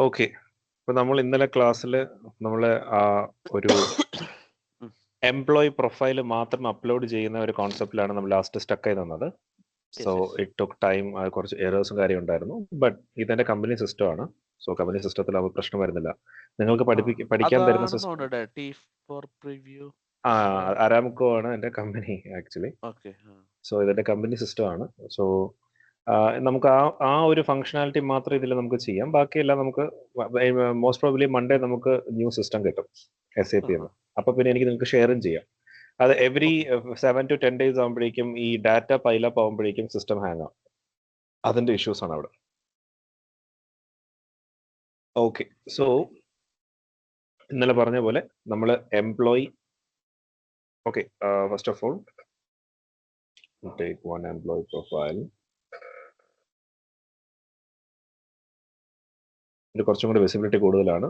Okay. അപ്പൊ നമ്മൾ ഇന്നലെ ക്ലാസ്സിൽ നമ്മള് ഒരു എംപ്ലോയി പ്രൊഫൈൽ മാത്രം അപ്ലോഡ് ചെയ്യുന്ന ഒരു കോൺസെപ്റ്റിലാണ് നമ്മൾ ലാസ്റ്റ് സ്റ്റക്ക് ആയി നിന്നത്. സോ ഇറ്റ് ടുക്ക് ടൈം, കുറച്ച് എറേഴ്സും കാര്യം ഉണ്ടായിരുന്നു. ബട്ട് ഇതെന്റെ കമ്പനി സിസ്റ്റം ആണ്. സോ കമ്പനി സിസ്റ്റത്തിൽ അത് പ്രശ്നം വരുന്നില്ല. നിങ്ങൾക്ക് പഠിക്കാൻ തരുന്ന സിസ്റ്റം അരാംകോ ആണ് എന്റെ കമ്പനി ആക്ച്വലി. സോ ഇതെന്റെ കമ്പനി സിസ്റ്റം ആണ്. സോ നമുക്ക് ആ ഒരു ഫംഗ്ഷനാലിറ്റി മാത്രം ഇതിൽ നമുക്ക് ചെയ്യാം. ബാക്കിയെല്ലാം നമുക്ക് മോസ്റ്റ് പ്രോബബ്ലി മൺഡേ നമുക്ക് ന്യൂ സിസ്റ്റം കിട്ടും SAP എന്ന്. അപ്പൊ പിന്നെ എനിക്ക് നിങ്ങൾക്ക് ഷെയറും ചെയ്യാം. അത് എവറി 7 to 10 days ആകുമ്പോഴേക്കും ഈ ഡാറ്റ പൈലപ്പ് ആകുമ്പോഴേക്കും സിസ്റ്റം ഹാങ് ആവും. അതിന്റെ ഇഷ്യൂസ് ആണ് അവിടെ. ഓക്കെ, സോ ഇന്നലെ പറഞ്ഞ പോലെ നമ്മൾ employee, okay, first of all take one employee profile. ഇത് കുറച്ചും കൂടി വിസിബിലിറ്റി കൂടുതലാണ്.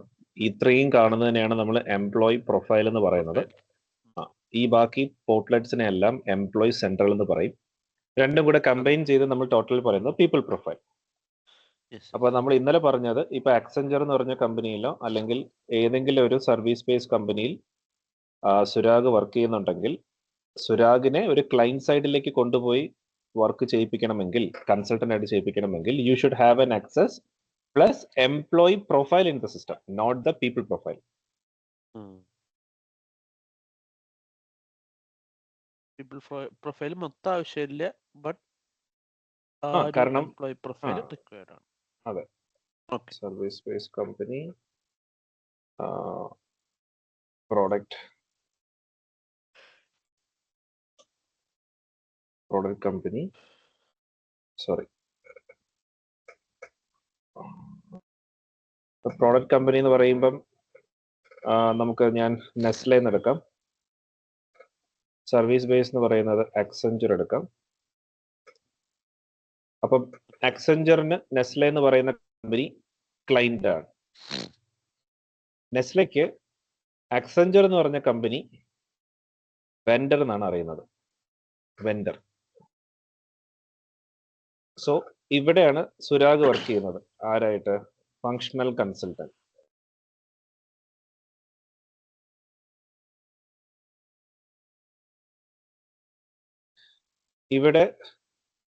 ഇത്രയും കാണുന്നതിനെയാണ് നമ്മൾ എംപ്ലോയി പ്രൊഫൈൽ എന്ന് പറയുന്നത്. ഈ ബാക്കി പോർട്ട്ലെറ്റ്സിനെ എല്ലാം എംപ്ലോയി സെൻട്രൽ എന്ന് പറയും. രണ്ടും കൂടെ കമ്പൈൻ ചെയ്ത് നമ്മൾ ടോട്ടൽ പറയുന്നത് പീപ്പിൾ പ്രൊഫൈൽ. അപ്പൊ നമ്മൾ ഇന്നലെ പറഞ്ഞത് ഇപ്പൊ അക്സെഞ്ചർ എന്ന് പറഞ്ഞ കമ്പനിയിലോ അല്ലെങ്കിൽ ഏതെങ്കിലും ഒരു സർവീസ് ബേസ് കമ്പനിയിൽ സുരാഗ് വർക്ക് ചെയ്യുന്നുണ്ടെങ്കിൽ സുരാഗിനെ ഒരു ക്ലയന്റ് സൈഡിലേക്ക് കൊണ്ടുപോയി വർക്ക് ചെയ്യിപ്പിക്കണമെങ്കിൽ, കൺസൾട്ടന്റ് ആയിട്ട് ചെയ്യിപ്പിക്കണമെങ്കിൽ you should have an access plus employee profile in the system, not the people profile. People profile മൊത്തം ആവശ്യമില്ല, ബട്ട് കാരണം എംപ്ലോയി പ്രൊഫൈൽ റിക്വയർഡ് ആണ്. അതെ, service base company, product company, sorry, product company എന്ന് പറയുമ്പം ഞാൻ നെസ്ലെ എന്ന് എടുക്കാം. സർവീസ് ബേസ് എന്ന് പറയുന്നത് അക്സെഞ്ചർ എടുക്കാം. അപ്പം അക്സെഞ്ചറിന് നെസ്ലെ എന്ന് പറയുന്ന കമ്പനി ക്ലൈന്റ് ആണ്. നെസ്ലെക്ക് അക്സെഞ്ചർ എന്ന് പറഞ്ഞ കമ്പനി വെൻഡർ എന്നാണ് അറിയുന്നത്, വെൻഡർ. സോ ഇവിടെയാണ് സുരാഗ് വർക്ക് ചെയ്യുന്നത്. ആരായിട്ട്? Functional consultant. ഇവിടെ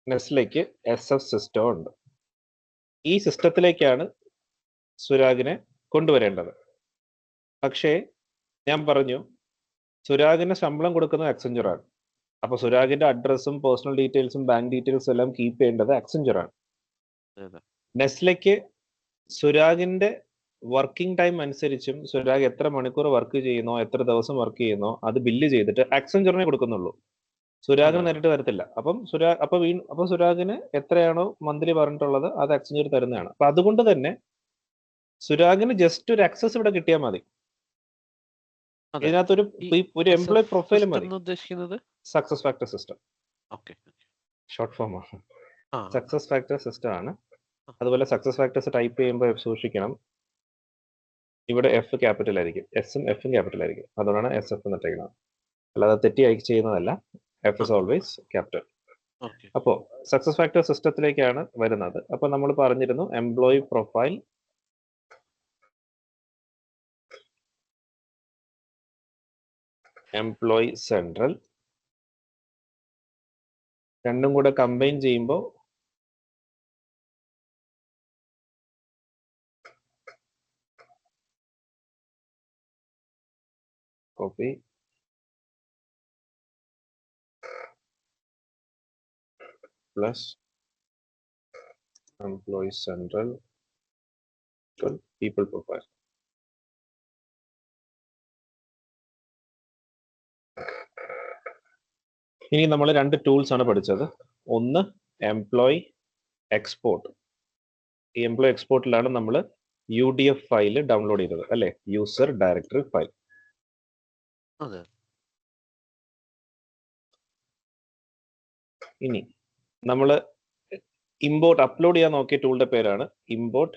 നെസ്ലെക്ക് SF സിസ്റ്റം ഉണ്ട്. ഈ സിസ്റ്റത്തിലേക്കാണ് സുരാഗിനെ കൊണ്ടുവരേണ്ടത്. പക്ഷേ ഞാൻ പറഞ്ഞു സുരാഗിന് ശമ്പളം കൊടുക്കുന്നത് അക്സെഞ്ചറാണ്. അപ്പൊ സുരാഗിന്റെ അഡ്രസ്സും പേഴ്സണൽ ഡീറ്റെയിൽസും ബാങ്ക് ഡീറ്റെയിൽസും എല്ലാം കീപ്പ് ചെയ്യേണ്ടത് അക്സെഞ്ചറാണ്. നെസ്ലെക്ക് സുരാഗിന്റെ വർക്കിംഗ് ടൈം അനുസരിച്ചും സുരാഗ് എത്ര മണിക്കൂർ വർക്ക് ചെയ്യുന്നോ, എത്ര ദിവസം വർക്ക് ചെയ്യുന്നോ അത് ബില്ല് ചെയ്തിട്ട് അക്സെഞ്ചറിനെ കൊടുക്കുന്നുള്ളൂ. സുരാഗിന് നേരിട്ട് തരത്തില്ല. അപ്പൊ സുരാഗിന് എത്രയാണോ മന്ത്ലി പറഞ്ഞിട്ടുള്ളത് അത് അക്സെഞ്ചർ തരുന്നതാണ്. അപ്പൊ അതുകൊണ്ട് തന്നെ സുരാഗിന് ജസ്റ്റ് ഒരു ആക്സസ് ഇവിടെ കിട്ടിയാൽ മതി. ഇതിനകത്തൊരു എംപ്ലോയി പ്രൊഫൈൽ മതി. Success factor system, short form ആണ്. സക്സസ് ഫാക്ടർ സിസ്റ്റം ആണ്. അതുപോലെ സക്സസ് ഫാക്ടേഴ്സ് ടൈപ്പ് ചെയ്യുമ്പോൾ സൂക്ഷിക്കണം, ഇവിടെ F ക്യാപിറ്റൽ ആയിരിക്കും, Sഉം Fഉം ക്യാപിറ്റൽ ആയിരിക്കും. അതുകൊണ്ടാണ് SF എന്ന് ഇട്ടേക്കുന്നത്. അല്ലാതെ തെറ്റി ചെയ്യുന്നതല്ല. F is always capital. അപ്പോ സക്സസ് ഫാക്ടർ സിസ്റ്റത്തിലേക്കാണ് വരുന്നത്. അപ്പൊ നമ്മൾ പറഞ്ഞിരുന്നു എംപ്ലോയി പ്രൊഫൈൽ, എംപ്ലോയി സെൻട്രൽ, രണ്ടും കൂടെ കമ്പൈൻ ചെയ്യുമ്പോൾ copy plus employee central people profile. ഇനി നമ്മൾ രണ്ട് ടൂൾസ് ആണ് പഠിച്ചത്. ഒന്ന് എംപ്ലോയി എക്സ്പോർട്ട്. ഈ എംപ്ലോയി എക്സ്പോർട്ടിലാണ് നമ്മൾ UDF ഫയൽ ഡൗൺലോഡ് ചെയ്തത് അല്ലെ, യൂസർ ഡയറക്ടറി ഫയൽ. ഇനി നമ്മൾ ഇമ്പോർട്ട് അപ്ലോഡ് ചെയ്യാൻ നോക്കിയ ടൂളിന്റെ പേരാണ് ഇമ്പോർട്ട്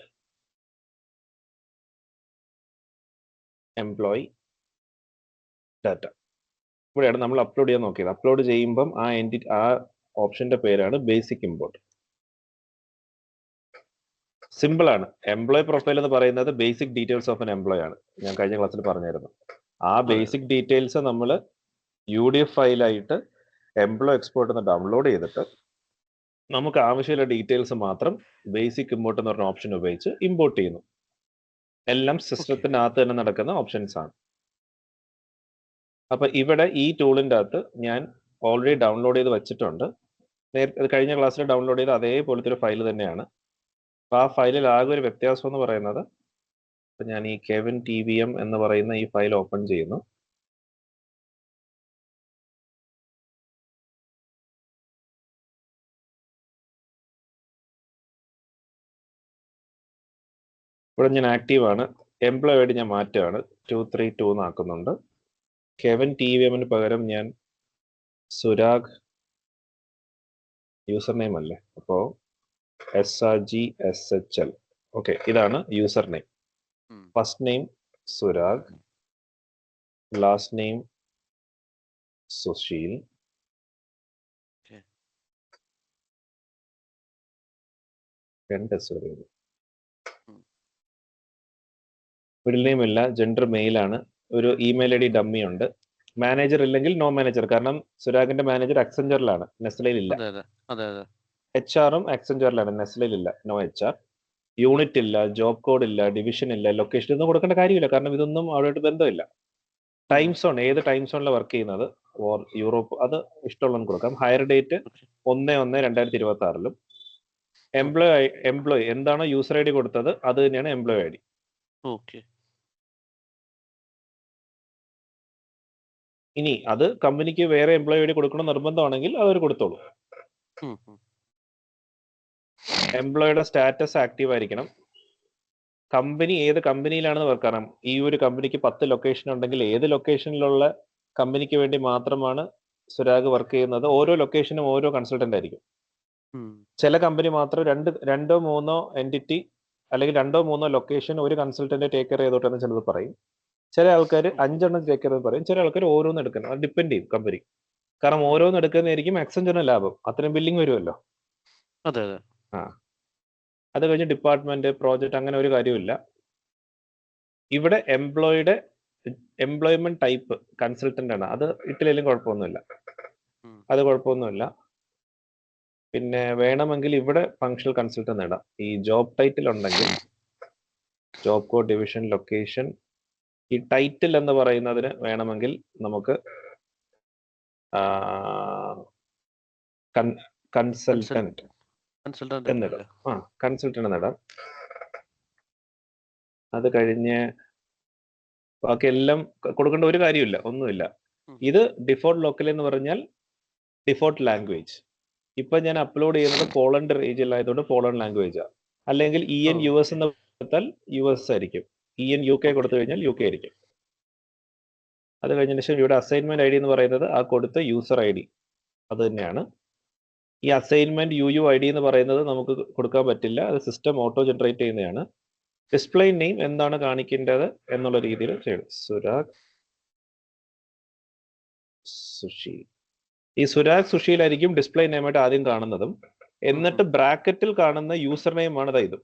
എംപ്ലോയി ഡാറ്റ. ഇവിടെയാണ് നമ്മൾ അപ്ലോഡ് ചെയ്യാൻ നോക്കിയത്. അപ്ലോഡ് ചെയ്യുമ്പം ആ ഓപ്ഷന്റെ പേരാണ് ബേസിക് ഇമ്പോർട്ട്. സിമ്പിൾ ആണ്. എംപ്ലോയി പ്രൊഫൈൽ എന്ന് പറയുന്നത് basic details of N employee ആണ്. ഞാൻ കഴിഞ്ഞ ക്ലാസ്സിൽ പറഞ്ഞായിരുന്നു. ആ ബേസിക് ഡീറ്റെയിൽസ് നമ്മൾ UDF ഫയലായിട്ട് എംപ്ലോയി എക്സ്പോർട്ട് നിന്ന് ഡൗൺലോഡ് ചെയ്തിട്ട് നമുക്ക് ആവശ്യമുള്ള ഡീറ്റെയിൽസ് മാത്രം ബേസിക് ഇമ്പോർട്ട് എന്ന് പറഞ്ഞ ഓപ്ഷൻ ഉപയോഗിച്ച് ഇമ്പോർട്ട് ചെയ്യുന്നു. എല്ലാം സിസ്റ്റത്തിനകത്ത് തന്നെ നടക്കുന്ന ഓപ്ഷൻസ് ആണ്. അപ്പൊ ഇവിടെ ഈ ടൂളിൻ്റെ അകത്ത് ഞാൻ ഓൾറെഡി ഡൗൺലോഡ് ചെയ്ത് വെച്ചിട്ടുണ്ട്. കഴിഞ്ഞ ക്ലാസ്സിൽ ഡൗൺലോഡ് ചെയ്ത അതേപോലത്തെ ഒരു ഫയൽ തന്നെയാണ്. അപ്പൊ ആ ഫയലിൽ ആകെ ഒരു വ്യത്യാസം എന്ന് പറയുന്നത്, ഞാൻ ഈ കെവിൻ TVM എന്ന് പറയുന്ന ഈ ഫയൽ ഓപ്പൺ ചെയ്യുന്നു. ഇവിടെ ഞാൻ ആക്റ്റീവ് ആണ്. എംപ്ലോയി ആയിട്ട് ഞാൻ മാറ്റുകയാണ്, 232 എന്നാക്കുന്നുണ്ട്. കെവിൻ TVMന് പകരം ഞാൻ സുരാഗ് യൂസർ നെയിം അല്ലേ, അപ്പോ SRGSHL. ഓക്കെ, ഇതാണ് user name. First name Surag, last name Sushil, middle name ഇല്ല, ജെൻഡർ മെയിൽ ആണ്, ഒരു ഇമെയിൽ ID ഡമ്മി ഉണ്ട്. മാനേജർ ഇല്ലെങ്കിൽ നോ മാനേജർ, കാരണം സുരാഗിന്റെ മാനേജർ അക്സെഞ്ചറിലാണ്, നെസ്ലയിലില്ല. HR-ഉം അക്സെഞ്ചറിലാണ്, നെസ്ലയിലില്ല, നോ HR. യൂണിറ്റ് ഇല്ല, ജോബ് കോഡ് ഇല്ല, ഡിവിഷൻ ഇല്ല, ലൊക്കേഷൻ ഒന്നും കൊടുക്കേണ്ട കാര്യമില്ല, കാരണം ഇതൊന്നും അവിടെയായിട്ട് ബന്ധമില്ല. ടൈം സോൺ, ഏത് ടൈം സോണിലാണ് വർക്ക് ചെയ്യുന്നത്, ഓർ യൂറോപ്പ്, അത് ഇഷ്ടമുള്ളവർക്ക് കൊടുക്കാം. ഹയർ ഡേറ്റ് 1/1/2026-ലും. എംപ്ലോയി എന്താണോ യൂസർ ID കൊടുത്തത് അത് തന്നെയാണ് എംപ്ലോയി ID. ഇനി അത് കമ്പനിക്ക് വേറെ എംപ്ലോയി ID കൊടുക്കണം നിർബന്ധമാണെങ്കിൽ അവർ കൊടുത്തോളൂ. എംപ്ലോയിയുടെ സ്റ്റാറ്റസ് ആക്റ്റീവ് ആയിരിക്കണം. കമ്പനി ഏത് കമ്പനിയിലാണെന്ന് വെക്കണം. ഈ ഒരു കമ്പനിക്ക് 10 ലൊക്കേഷൻ ഉണ്ടെങ്കിൽ ഏത് ലൊക്കേഷനിലുള്ള കമ്പനിക്ക് വേണ്ടി മാത്രമാണ് സുരാഗ് വർക്ക് ചെയ്യുന്നത്. ഓരോ ലൊക്കേഷനും ഓരോ കൺസൾട്ടന്റ് ആയിരിക്കും. ചില കമ്പനി മാത്രം രണ്ടോ മൂന്നോ എൻറ്റിറ്റി അല്ലെങ്കിൽ 2-3 ലൊക്കേഷൻ ഒരു കൺസൾട്ടന്റ് ടേക്ക് കെയർ ചെയ്തോട്ടെന്ന് ചിലത് പറയും. ചില ആൾക്കാർ 5 എണ്ണം ടേക്ക് കെയർ പറയും. ചില ആൾക്കാർ ഓരോന്ന് എടുക്കണം. അത് ഡിപ്പെൻഡ് ചെയ്യും കമ്പനി. കാരണം ഓരോന്ന് എടുക്കുന്നതായിരിക്കും അക്സെഞ്ചറിന് ലാഭം. അത്രയും ബില്ലിംഗ് വരുമല്ലോ. അത് കഴിഞ്ഞ് ഡിപ്പാർട്ട്മെന്റ്, പ്രോജക്റ്റ്, അങ്ങനെ ഒരു കാര്യമില്ല. ഇവിടെ എംപ്ലോയ്മെന്റ് ടൈപ്പ് കൺസൾട്ടന്റ് ആണ്. അത് ഇട്ടില്ലെങ്കിലും കുഴപ്പമൊന്നുമില്ല. പിന്നെ വേണമെങ്കിൽ ഇവിടെ ഫങ്ഷണൽ കൺസൾട്ടന്റ് ഇടാം. ഈ ജോബ് ടൈറ്റിൽ ഉണ്ടെങ്കിൽ ജോബ് കോഡ്, ഡിവിഷൻ, ലൊക്കേഷൻ, ഈ ടൈറ്റിൽ എന്ന് പറയുന്നതിന് വേണമെങ്കിൽ നമുക്ക് കൺസൾട്ടന്റ് എന്നിടാം. കൺസൾട്ടന്റ് എന്നിടാം. അത് കഴിഞ്ഞ് ബാക്കി എല്ലാം കൊടുക്കേണ്ട ഒരു കാര്യമില്ല, ഒന്നുമില്ല. ഇത് ഡിഫോൾട്ട് ലോക്കൽ എന്ന് പറഞ്ഞാൽ ഡിഫോൾട്ട് ലാംഗ്വേജ്. ഇപ്പൊ ഞാൻ അപ്ലോഡ് ചെയ്യുന്നത് പോളണ്ട് റീജിയനിലായതുകൊണ്ട് പോളണ്ട് ലാംഗ്വേജാണ്. അല്ലെങ്കിൽ EN US എന്ന് കൊടുത്താൽ US ആയിരിക്കും. EN UK കൊടുത്തു കഴിഞ്ഞാൽ UK ആയിരിക്കും. അത് കഴിഞ്ഞതിന് ശേഷം ഇവിടെ അസൈൻമെന്റ് ID എന്ന് പറയുന്നത് ആ കൊടുത്ത യൂസർ ID അത് തന്നെയാണ്. ഈ അസൈൻമെന്റ് UUID എന്ന് പറയുന്നത് നമുക്ക് കൊടുക്കാൻ പറ്റില്ല, അത് സിസ്റ്റം ഓട്ടോ ജനറേറ്റ് ചെയ്യുന്നതാണ്. ഡിസ്പ്ലേ നെയിം എന്താണ് കാണിക്കേണ്ടത് എന്നുള്ള രീതിയിൽ ചെയ്യണം. സുരാഗ് സുശീൽ. ഈ സുരാഗ് സുശീലായിരിക്കും ഡിസ്പ്ലേ നെയിമായിട്ട് ആദ്യം കാണുന്നതും, എന്നിട്ട് ബ്രാക്കറ്റിൽ കാണുന്ന യൂസർ നെയിം ആണ് ഇതും,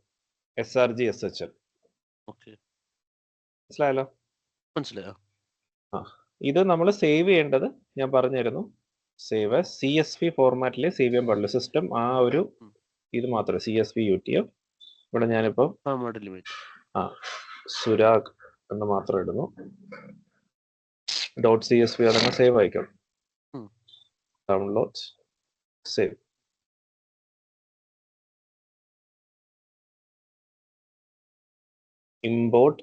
SRGSHL. മനസ്സിലായോ? ഇത് നമ്മൾ സേവ് ചെയ്യേണ്ടത് ഞാൻ പറഞ്ഞിരുന്നു. സേവ് CSV ഫോർമാറ്റിലെ സേവ് ചെയ്യാൻ പാടില്ല. സിസ്റ്റം ആ ഒരു ഇത് മാത്രമേ CSV UTF. ഇവിടെ ഞാനിപ്പോ സുരാഗ് എന്ന് മാത്രം ഇടുന്നു. .CSV അതങ്ങ് സേവ് ആയിക്കണം. Download, save. Import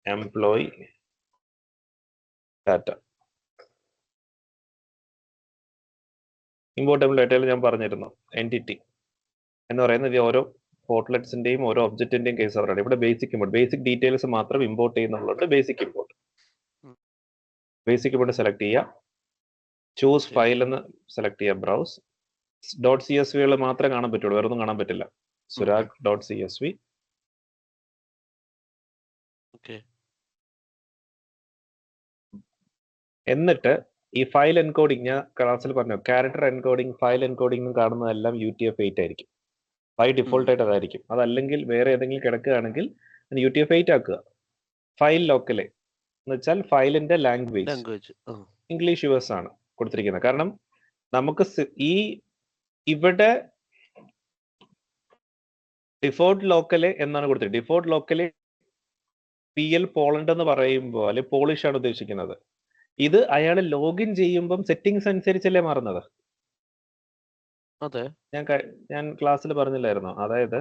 employee data. Importable ഡാറ്റയിൽ ഞാൻ പറഞ്ഞിരുന്നു എൻറ്റിറ്റി എന്ന് പറയുന്നത് ഓരോ പോർട്ട്ലെറ്റ്സിന്റെയും ഓരോ ഒബ്ജക്റ്റിന്റെയും കേസ് അവരാണ്. ഇവിടെ ബേസിക് ഡീറ്റെയിൽസ് മാത്രം ഇമ്പോർട്ട് ചെയ്യുന്നുള്ളത്. ബേസിക് ഇമ്പോർട്ട് സെലക്ട് ചെയ്യുക. ചൂസ് ഫയൽ എന്ന് സെലക്ട് ചെയ്യുക. ബ്രൗസ്. .CSV മാത്രമേ കാണാൻ പറ്റുള്ളൂ, വേറൊന്നും കാണാൻ പറ്റില്ല. സുരാഗ് .CSV. എന്നിട്ട് ഈ ഫയൽ എൻകോഡിങ് ഞാൻ ക്ലാസ്സിൽ പറഞ്ഞു, ക്യാരക്ടർ എൻകോഡിങ്, ഫയൽ എൻകോഡിങ് കാണുന്നതെല്ലാം UTF-8 ആയിരിക്കും. ബൈ ഡിഫോൾട്ട് ആയിട്ട് അതായിരിക്കും. അതല്ലെങ്കിൽ വേറെ ഏതെങ്കിലും കിടക്കുകയാണെങ്കിൽ UTF-8 ആക്കുക. ഫയൽ ലോക്കല് എന്ന് വെച്ചാൽ ഫയലിന്റെ ലാംഗ്വേജ് ലാംഗ്വേജ്. ഇംഗ്ലീഷ് US ആണ് കൊടുത്തിരിക്കുന്നത്. കാരണം നമുക്ക് ഇവിടെ ഡിഫോൾട്ട് ലോക്കല് എന്നാണ് കൊടുത്തത്. ഡിഫോൾട്ട് ലോക്കല് PL പോളണ്ട് എന്ന് പറയുമ്പോൾ അല്ലെ പോളിഷ് ആണ് ഉദ്ദേശിക്കുന്നത്. ഇത് അയാൾ ലോഗിൻ ചെയ്യുമ്പം സെറ്റിംഗ്സ് അനുസരിച്ചല്ലേ മാറുന്നത്. അതെ. ഞാൻ ക്ലാസ്സിൽ പറഞ്ഞില്ലായിരുന്നോ? അതായത്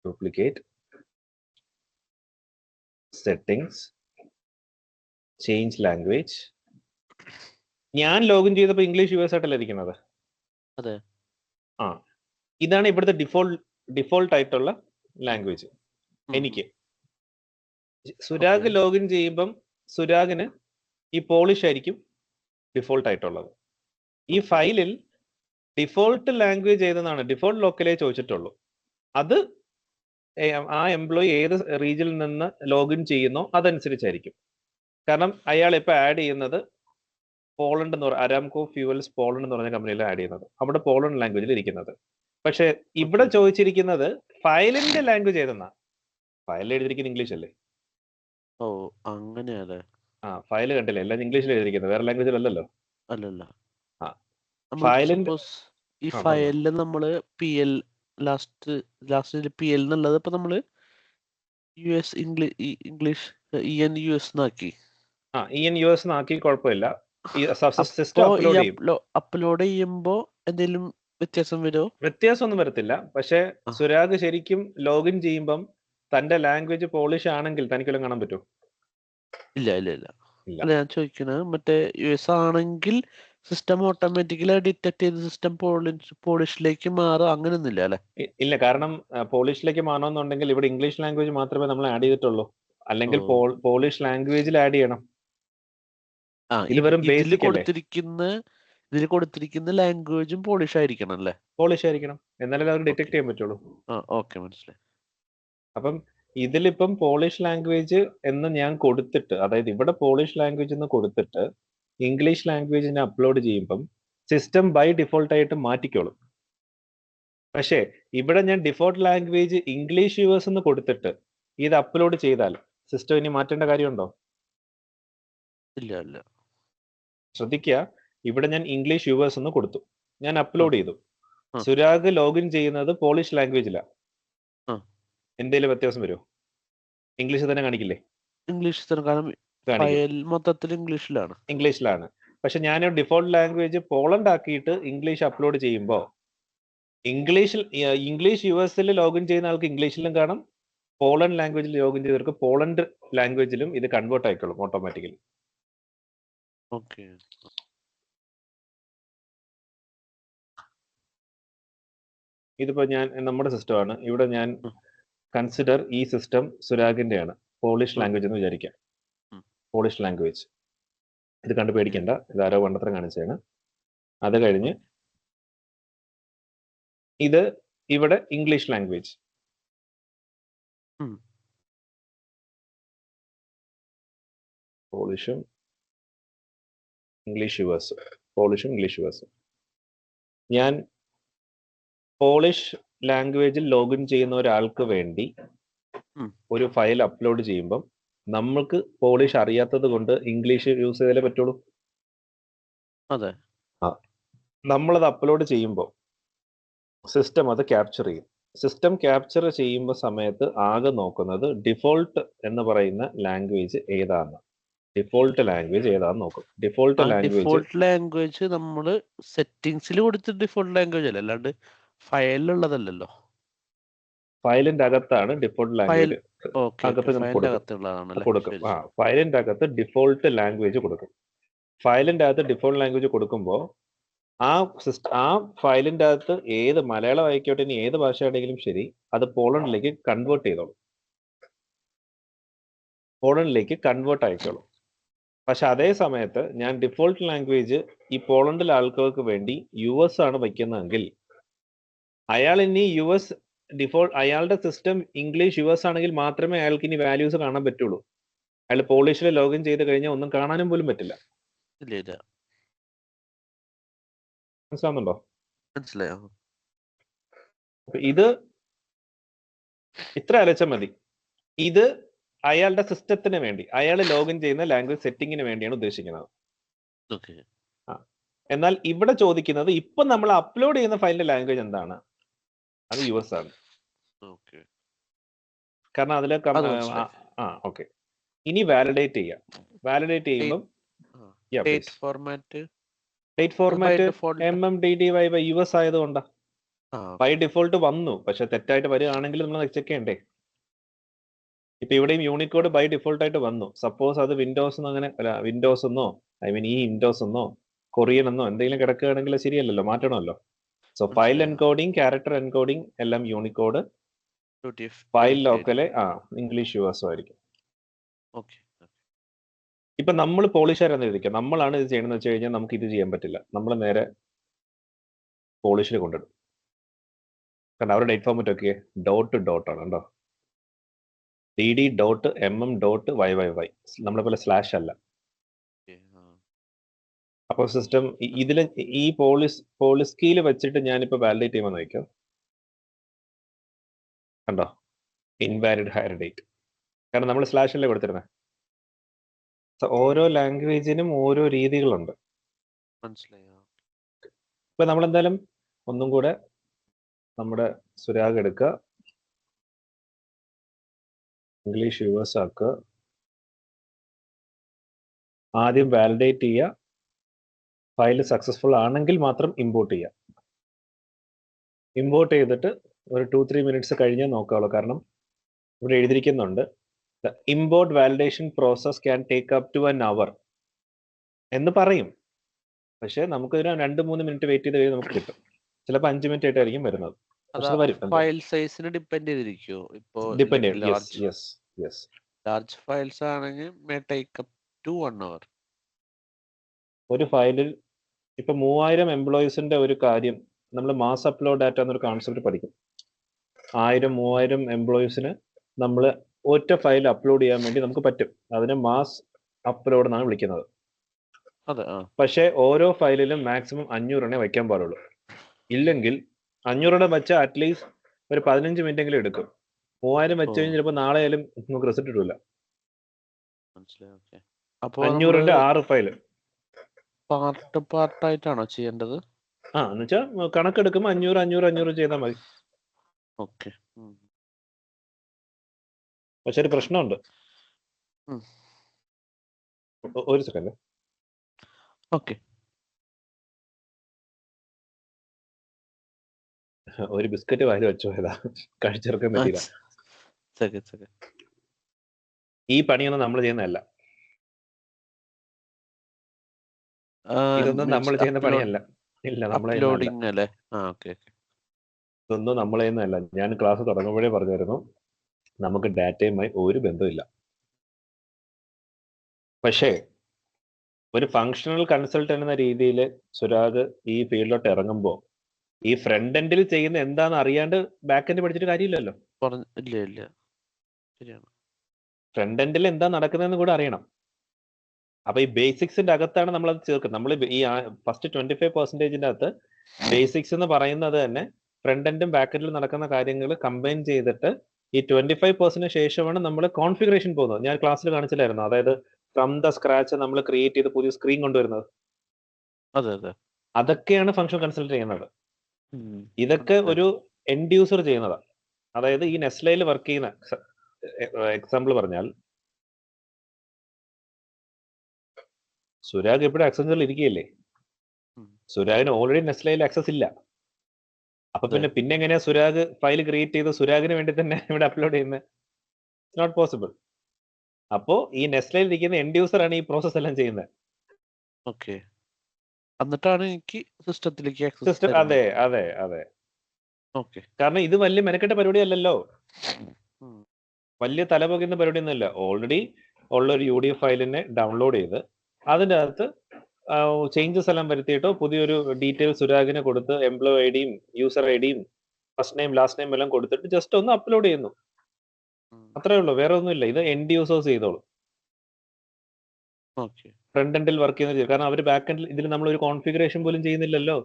ഡ്യൂപ്ലിക്കേറ്റ് സെറ്റിംഗ്സ് ചേഞ്ച് ലാംഗ്വേജ്. ഞാൻ ലോഗിൻ ചെയ്തപ്പോൾ ഇംഗ്ലീഷ് US ആയിട്ടല്ലേ ഇരിക്കുന്നത്. അതെ. ഇതാണ് ഇവിടുത്തെ ഡിഫോൾട്ട് ആയിട്ടുള്ള ലാംഗ്വേജ്. എനിക്ക് സുരാഗ് ലോഗിൻ ചെയ്യുമ്പം സുരാഗിന് ഈ പോളിഷ് ആയിരിക്കും ഡിഫോൾട്ട് ആയിട്ടുള്ളത്. ഈ ഫയലിൽ ഡിഫോൾട്ട് ലാംഗ്വേജ് ഏതെന്നാണ് ഡിഫോൾട്ട് ലോക്കലേ ചോദിച്ചിട്ടുള്ളൂ. അത് ആ എംപ്ലോയി ഏത് റീജിയനിൽ നിന്ന് ലോഗിൻ ചെയ്യുന്നോ അതനുസരിച്ചായിരിക്കും. കാരണം അയാൾ ഇപ്പൊ ആഡ് ചെയ്യുന്നത് പോളണ്ട് എന്ന് പറയുന്നത് അരാംകോ ഫ്യൂവൽസ് പോളണ്ട് എന്ന് പറഞ്ഞ കമ്പനിയിൽ ആഡ് ചെയ്യുന്നത്. അവിടെ പോളണ്ട് ലാംഗ്വേജിൽ ഇരിക്കുന്നത്. പക്ഷെ ഇവിടെ ചോദിച്ചിരിക്കുന്നത് ഫയലിന്റെ ലാംഗ്വേജ് ഏതെന്നാ. ഫയൽ എഴുതിയിരിക്കുന്നത് ഇംഗ്ലീഷ് അല്ലേ? ഓ അങ്ങനെയല്ലേ. ഫയൽ കണ്ടില്ലേ, എല്ലാം ഇംഗ്ലീഷിൽ എഴുതിയിരിക്കുന്നത്, വേറെ ലാംഗ്വേജിലല്ലോ. അല്ലല്ല. ഫയലിന്റെ ഈ ഫയലില് നമ്മള് PL ലാസ്റ്റ് PL എന്നുള്ളത് ഇപ്പൊ നമ്മള് US ഇംഗ്ലീഷ് EN US എന്നാക്കി. EN US എന്നാക്കി കുഴപ്പമില്ല. അപ്ലോഡ് ചെയ്യുമ്പോ എന്തെങ്കിലും വ്യത്യാസം വരുമോ? വ്യത്യാസമൊന്നും വരത്തില്ല. പക്ഷെ സുരാഗ് ശരിക്കും ലോഗിൻ ചെയ്യുമ്പം തന്റെ ലാംഗ്വേജ് പോളിഷ് ആണെങ്കിൽ തനിക്കെല്ലാം കാണാൻ പറ്റുമോ? ഇല്ല. അല്ല ഞാൻ ചോദിക്കുന്നത് മറ്റേ US ആണെങ്കിൽ സിസ്റ്റം ഓട്ടോമാറ്റിക്കലി ഡിറ്റക്ട് ചെയ്ത് സിസ്റ്റം പോളിഷിലേക്ക് മാറും അങ്ങനെയൊന്നുമില്ല അല്ലെ? ഇല്ല, കാരണം പോളിഷിലേക്ക് മാറണമെന്നുണ്ടെങ്കിൽ ഇവിടെ ഇംഗ്ലീഷ് ലാംഗ്വേജ് മാത്രമേ നമ്മൾ ആഡ് ചെയ്തിട്ടുള്ളൂ. അല്ലെങ്കിൽ പോളിഷ് ലാംഗ്വേജിൽ ആഡ് ചെയ്യണം. ഇത് വെറും ബേസിക് അല്ലേ? ഇതിൽ കൊടുത്തിരിക്കുന്ന ലാംഗ്വേജും പോളിഷ് ആയിരിക്കണം അല്ലേ? പോളിഷ് ആയിരിക്കണം, എന്നാലേ അവർക്ക് ഡിറ്റക്ട് ചെയ്യാൻ പറ്റുള്ളൂ. ഓക്കെ, മനസ്സിലായി. അപ്പം ഇതിലിപ്പം പോളിഷ് ലാംഗ്വേജ് എന്ന് ഞാൻ കൊടുത്തിട്ട്, അതായത് ഇവിടെ പോളിഷ് ലാംഗ്വേജ് എന്ന് കൊടുത്തിട്ട് ഇംഗ്ലീഷ് ലാംഗ്വേജിനെ അപ്ലോഡ് ചെയ്യുമ്പം സിസ്റ്റം ബൈ ഡിഫോൾട്ട് ആയിട്ട് മാറ്റിക്കോളും. പക്ഷേ ഇവിടെ ഞാൻ ഡിഫോൾട്ട് ലാംഗ്വേജ് ഇംഗ്ലീഷ് US എന്ന് കൊടുത്തിട്ട് ഇത് അപ്ലോഡ് ചെയ്താൽ സിസ്റ്റം ഇനി മാറ്റേണ്ട കാര്യമുണ്ടോ? ഇല്ല. ശ്രദ്ധിക്കുക, ഇവിടെ ഞാൻ ഇംഗ്ലീഷ് US എന്ന് കൊടുത്തു, ഞാൻ അപ്ലോഡ് ചെയ്തു. സുരാഗ് ലോഗിൻ ചെയ്യുന്നത് പോളിഷ് ലാംഗ്വേജിലാണ്. എന്തെങ്കിലും വ്യത്യാസം വരുമോ? ഇംഗ്ലീഷ് തന്നെ കാണിക്കില്ലേ? മൊത്തത്തിൽ ഇംഗ്ലീഷിലാണ്. പക്ഷെ ഞാൻ ഡിഫോൾട്ട് ലാംഗ്വേജ് പോളണ്ട് ആക്കിയിട്ട് ഇംഗ്ലീഷ് അപ്ലോഡ് ചെയ്യുമ്പോൾ ഇംഗ്ലീഷ് US ലോഗിൻ ചെയ്യുന്ന ആൾക്ക് ഇംഗ്ലീഷിലും കാണാം, പോളണ്ട് ലാംഗ്വേജിൽ ലോഗിൻ ചെയ്തവർക്ക് പോളണ്ട് ലാംഗ്വേജിലും ഇത് കൺവേർട്ട് ആയിക്കോളും ഓട്ടോമാറ്റിക്കലി. ഓക്കെ. ഇതിപ്പോ നമ്മുടെ സിസ്റ്റമാണ്. ഇവിടെ ഞാൻ കൺസിഡർ ഈ സിസ്റ്റം സുരാഗിന്റെയാണ്, പോളിഷ് ലാംഗ്വേജ് എന്ന് വിചാരിക്കാം. പോളിഷ് ലാംഗ്വേജ് ഇത് കണ്ടു പേടിക്കണ്ട, ഇതാരോ പണ്ടത്രം കാണിച്ചാണ്. അത് കഴിഞ്ഞ് ഇത് ഇവിടെ ഇംഗ്ലീഷ് ലാംഗ്വേജ്. പോളിഷും ഇംഗ്ലീഷ് US. ഞാൻ പോളിഷ് ലാംഗ്വേജിൽ ലോഗിൻ ചെയ്യുന്ന ഒരാൾക്ക് വേണ്ടി ഒരു ഫയൽ അപ്ലോഡ് ചെയ്യുമ്പം നമ്മൾക്ക് പോളിഷ് അറിയാത്തത് കൊണ്ട് ഇംഗ്ലീഷ് യൂസ് ചെയ്താലേ പറ്റുള്ളൂ. അതെ. നമ്മളത് അപ്ലോഡ് ചെയ്യുമ്പോൾ സിസ്റ്റം അത് ക്യാപ്ചർ ചെയ്യും. സിസ്റ്റം ക്യാപ്ചർ ചെയ്യുമ്പോൾ സമയത്ത് ആകെ നോക്കുന്നത് ഡിഫോൾട്ട് എന്ന് പറയുന്ന ലാംഗ്വേജ് ഏതാന്ന്. ഡിഫോൾട്ട് നോക്കും. ഡിഫോൾട്ട് ലാംഗ്വേജ് നമ്മൾ സെറ്റിംഗ്സിൽ കൊടുത്ത ഡിഫോൾട്ട് ലാംഗ്വേജ് അല്ല, അല്ലാണ്ട് ഫയലിലുള്ളതല്ലോ. ഫയലിന്റെ അകത്താണ് ഡിഫോൾട്ട് ലാംഗ്വേജ് കൊടുക്കും. ഫയലിന്റെ അകത്ത് ഡിഫോൾട്ട് ലാംഗ്വേജ് കൊടുക്കും. ഫയലിന്റെ അകത്ത് ഡിഫോൾട്ട് ലാംഗ്വേജ് കൊടുക്കുമ്പോൾ ആ ഫയലിന്റെ അകത്ത് ഏത് മലയാളം ആയിക്കോട്ടെ, ഇനി ഏത് ഭാഷയാണെങ്കിലും ശരി, അത് പോളണ്ടിലേക്ക് കൺവേർട്ട് ആയിക്കോളും. പക്ഷെ അതേ സമയത്ത് ഞാൻ ഡിഫോൾട്ട് ലാംഗ്വേജ് ഈ പോളണ്ടിലെ ആൾക്കാർക്ക് വേണ്ടി US ആണ് വയ്ക്കുന്നതെങ്കിൽ അയാൾ ഇനി അയാളുടെ സിസ്റ്റം ഇംഗ്ലീഷ് US ആണെങ്കിൽ മാത്രമേ അയാൾക്ക് ഇനി വാല്യൂസ് കാണാൻ പറ്റുള്ളൂ. അയാൾ പോളിഷിൽ ലോഗിൻ ചെയ്ത് കഴിഞ്ഞാൽ ഒന്നും കാണാനും പോലും പറ്റില്ല. മനസ്സിലാവുന്നുണ്ടോ? മനസ്സിലായോ? അപ്പൊ ഇത് ഇത്ര ആലോചിച്ചാൽ മതി. ഇത് അയാളുടെ സിസ്റ്റത്തിന് വേണ്ടി, അയാൾ ലോഗിൻ ചെയ്യുന്ന ലാംഗ്വേജ് സെറ്റിങ്ങിന് വേണ്ടിയാണ് ഉദ്ദേശിക്കുന്നത്. ഓക്കെ. എന്നാൽ ഇവിടെ ചോദിക്കുന്നത് ഇപ്പൊ നമ്മൾ അപ്ലോഡ് ചെയ്യുന്ന ഫയലിന്റെ ലാംഗ്വേജ് എന്താണ്? അത് US ആണ്. ഓക്കെ. കാരണം അതിലെ അത് മനസ്സിലായി. ഓക്കെ. ഇനി വാലിഡേറ്റ് ചെയ്യാം. വാലിഡേറ്റ് ചെയ്യുമ്പോൾ date format date format MMDDY US ആയതുകൊണ്ടാ. ബൈ ഡിഫോൾട്ട് വന്നു, പക്ഷെ തെറ്റായിട്ട് വരികയാണെങ്കിൽ നമ്മൾ ചെക്ക് ചെയ്യണ്ടേ? ഇപ്പൊ ഇവിടെയും യൂണിക്കോഡ് ബൈ ഡിഫോൾട്ട് ആയിട്ട് വന്നു. സപ്പോസ് അത് വിൻഡോസ് അങ്ങനെ വിൻഡോസ് എന്നോ ഈ വിൻഡോസ് എന്നോ കൊറിയൻ എന്നോ എന്തെങ്കിലും കിടക്കുകയാണെങ്കിൽ ശരിയല്ലല്ലോ, മാറ്റണമല്ലോ. So file encoding, character encoding എല്ലാം Unicode, file local English US ആയിരിക്കും. ഇപ്പൊ നമ്മൾ പോളിഷാരെന്ന് എഴുതിക്കാം. നമ്മളാണ് ഇത് ചെയ്യണമെന്ന് വെച്ച് കഴിഞ്ഞാൽ നമുക്ക് ഇത് ചെയ്യാൻ പറ്റില്ല. നമ്മൾ നേരെ പോളിഷിൽ കൊണ്ടിടും. കാരണം അവരുടെ ഡേറ്റ് ഫോർമാറ്റ് ഒക്കെ ഡോട്ട് ആണ് കേട്ടോ. DD.MM.YYY നമ്മളെ പോലെ സ്ലാഷ് അല്ല. അപ്പോൾ സിസ്റ്റം ഇതിൽ ഈ പോളിസ്കീയിൽ വെച്ചിട്ട് ഞാനിപ്പോൾ വാലിഡേറ്റ് ചെയ്യുമ്പോൾ നോക്കാം. കണ്ടോ, ഇൻവാലിഡ് ഹയർ ഡേറ്റ്. കാരണം നമ്മൾ സ്ലാഷ് അല്ലേ കൊടുത്തിരുന്നത്. ഓരോ ലാംഗ്വേജിനും ഓരോ രീതികളുണ്ട്. മനസ്സിലായോ? ഇപ്പൊ നമ്മളെന്തായാലും ഒന്നും കൂടെ നമ്മുടെ സുരാഗ് എടുക്കുക, ഇംഗ്ലീഷ് US ആക്കുക, ആദ്യം വാലിഡേറ്റ് ചെയ്യുക, ഫയൽ സക്സസ്ഫുൾ ആണെങ്കിൽ മാത്രം ഇമ്പോർട്ട് ചെയ്യുക. ഇമ്പോർട്ട് ചെയ്തിട്ട് ഒരു 2-3 മിനിറ്റ്സ് കഴിഞ്ഞേ നോക്കാവുള്ളൂ. കാരണം ഇവിടെ എഴുതിയിരിക്കുന്നുണ്ട് import validation process can take up to an hour എന്ന് പറയും. പക്ഷെ നമുക്ക് ഒരു 2-3 മിനിറ്റ് വെയിറ്റ് ചെയ്ത് കഴിഞ്ഞാൽ നമുക്ക് കിട്ടും. ചിലപ്പോൾ 5 മിനിറ്റ് ആയിട്ടായിരിക്കും വരുന്നത്. ഫയൽ സൈസിനെ ഡിപ്പെൻഡ് ചെയ്തിരിക്കുമോ? ഇപ്പോൾ ലാർജ് ഫയൽസ് ആണെങ്കിൽ may take up to 1 hour. ഒരു ഫയലിൽ ഇപ്പൊ 3000 എംപ്ലോയീസിന്റെ ഒരു കാര്യം നമ്മൾ മാസ് അപ്ലോഡ് ഡാറ്റ എന്നൊരു കോൺസെപ്റ്റ് പഠിക്കും. 1000-3000 എംപ്ലോയീസിന് നമ്മൾ ഒറ്റ ഫയൽ അപ്ലോഡ് ചെയ്യാൻ വേണ്ടി നമുക്ക് പറ്റും. അതിനെ മാസ് അപ്ലോഡ് എന്നാണ് വിളിക്കുന്നത്. പക്ഷേ ഓരോ ഫയലിലും മാക്സിമം 500 വയ്ക്കാൻ പാടുള്ളൂ. ഇല്ലെങ്കിൽ 500 വെച്ചാൽ അറ്റ്ലീസ്റ്റ് ഒരു 15 മിനിറ്റ് എങ്കിലും എടുക്കും. 3000 വെച്ച് കഴിഞ്ഞാൽ ചിലപ്പോൾ നാളെ ആയാലും നമുക്ക് റിസൾട്ട് ഇടില്ല. 500ന്റെ 6 ഫയൽ പാർട്ടായിട്ടാണോ ചെയ്യേണ്ടത്? എന്നുവെച്ചാൽ കണക്കെടുക്കുമ്പോൾ 500 ചെയ്താൽ മതി. ഓക്കെ. പക്ഷെ ഒരു പ്രശ്നമുണ്ട്. ഒരു സെക്കൻഡ്. ഓക്കെ. ഒരു ബിസ്ക്കറ്റ് വായിൽ വെച്ചോ, ഏതാ കഴിച്ചെടുക്കാൻ പറ്റില്ല. ഈ പണിയൊന്നും നമ്മൾ ചെയ്യുന്നതല്ല. ഇതൊന്നും നമ്മൾ ചെയ്യുന്ന പണിയല്ല. ഇല്ല, നമ്മളെ ഇതൊന്നും നമ്മൾ ചെയ്യുന്നതല്ല. ഞാൻ ക്ലാസ് തുടങ്ങുമ്പോഴേ പറഞ്ഞായിരുന്നു നമുക്ക് ഡാറ്റയുമായി ഒരു ബന്ധമില്ല. പക്ഷേ ഒരു ഫങ്ഷണൽ കൺസൾട്ടന്റ് എന്ന രീതിയിൽ സുരാഗ് ഈ ഫീൽഡിലോട്ട് ഇറങ്ങുമ്പോൾ ഈ ഫ്രണ്ട് എൻഡിൽ ചെയ്യുന്ന എന്താണെന്ന് അറിയാണ്ട് ബാക്ക് എൻഡ് പഠിച്ചിട്ട് കാര്യമില്ലല്ലോ. ഫ്രണ്ട് എൻഡിൽ എന്താ നടക്കുന്നതെന്ന് കൂടെ അറിയണം. അപ്പൊ ഈ ബേസിക്സിന്റെ അകത്താണ് നമ്മൾ അത് ചേർക്കുന്നത്. നമ്മൾ ഈ ഫസ്റ്റ് 25% അകത്ത് ബേസിക്സ് എന്ന് പറയുന്നത് തന്നെ ഫ്രണ്ട് എൻഡും ബാക്ക് എൻഡിലും നടക്കുന്ന കാര്യങ്ങൾ കമ്പൈൻ ചെയ്തിട്ട് ഈ 25% ശേഷമാണ് നമ്മൾ കോൺഫിഗറേഷൻ പോകുന്നത്. ഞാൻ ക്ലാസ്സിൽ കാണിച്ചില്ലായിരുന്നു. അതായത് ഫ്രം ദ സ്ക്രാച്ച് നമ്മൾ ക്രിയേറ്റ് ചെയ്ത് പുതിയ സ്ക്രീൻ കൊണ്ടുവരുന്നത്. അതൊക്കെയാണ് ഫങ്ഷൻ കൺസൾട്ട് ചെയ്യുന്നത്. ഇതൊക്കെ ഒരു എൻഡ് യൂസർ ചെയ്യുന്നതാണ്. അതായത് ഈ നെസ്ലയിൽ വർക്ക് ചെയ്യുന്ന എക്സാമ്പിൾ പറഞ്ഞാൽ സുരാഗ് എപ്പോഴും ആക്സസിൽ ഇരിക്കുകയല്ലേ. സുരാഗിന് ഓൾറെഡി നെസ്ലയിൽ ആക്സസ് ഇല്ല. അപ്പൊ പിന്നെ എങ്ങനെയാ സുരാഗ് ഫയൽ ക്രിയേറ്റ് ചെയ്ത് സുരാഗിന് വേണ്ടി തന്നെ ഇവിടെ അപ്ലോഡ് ചെയ്യുന്നത്? Not possible. അപ്പോ ഈ നെസ്ലയിൽ ഇരിക്കുന്ന എൻഡ് യൂസർ ആണ് ഈ പ്രോസസ് എല്ലാം ചെയ്യുന്നത്. എന്നിട്ടാണ് എനിക്ക് സിസ്റ്റത്തിലേക്ക് അതെ. കാരണം ഇത് വലിയ മെനക്കെട്ട പരിപാടി അല്ലല്ലോ, വലിയ തലപൊകുന്ന പരിപാടി ഒന്നുമല്ല. ഓൾറെഡി ഉള്ള ഒരു UDF ഫയലിനെ ഡൗൺലോഡ് ചെയ്ത് അതിൻ്റെ അകത്ത് ചേഞ്ചസ് എല്ലാം വരുത്തിയിട്ടോ പുതിയൊരു ഡീറ്റെയിൽ സുരാഗിന് കൊടുത്ത് എംപ്ലോയി ഐഡിയും യൂസർ ഐഡിയും ഫസ്റ്റ് നെയിം ലാസ്റ്റ് നെയിം എല്ലാം കൊടുത്തിട്ട് ജസ്റ്റ് ഒന്ന് അപ്ലോഡ് ചെയ്യുന്നു. അത്രേ ഉള്ളൂ, വേറെ ഒന്നുമില്ല. ഇത് എൻഡ് യൂസേഴ്സ് ചെയ്തോളൂ. ഫ്രണ്ട് എൻഡിൽ വർക്ക് ചെയ്യുന്നത്. കാരണം അവർ ബാക്ക് എൻഡിൽ ഇതിൽ നമ്മൾ ഒരു കോൺഫിഗറേഷൻ പോലും ചെയ്യുന്നില്ലല്ലോ.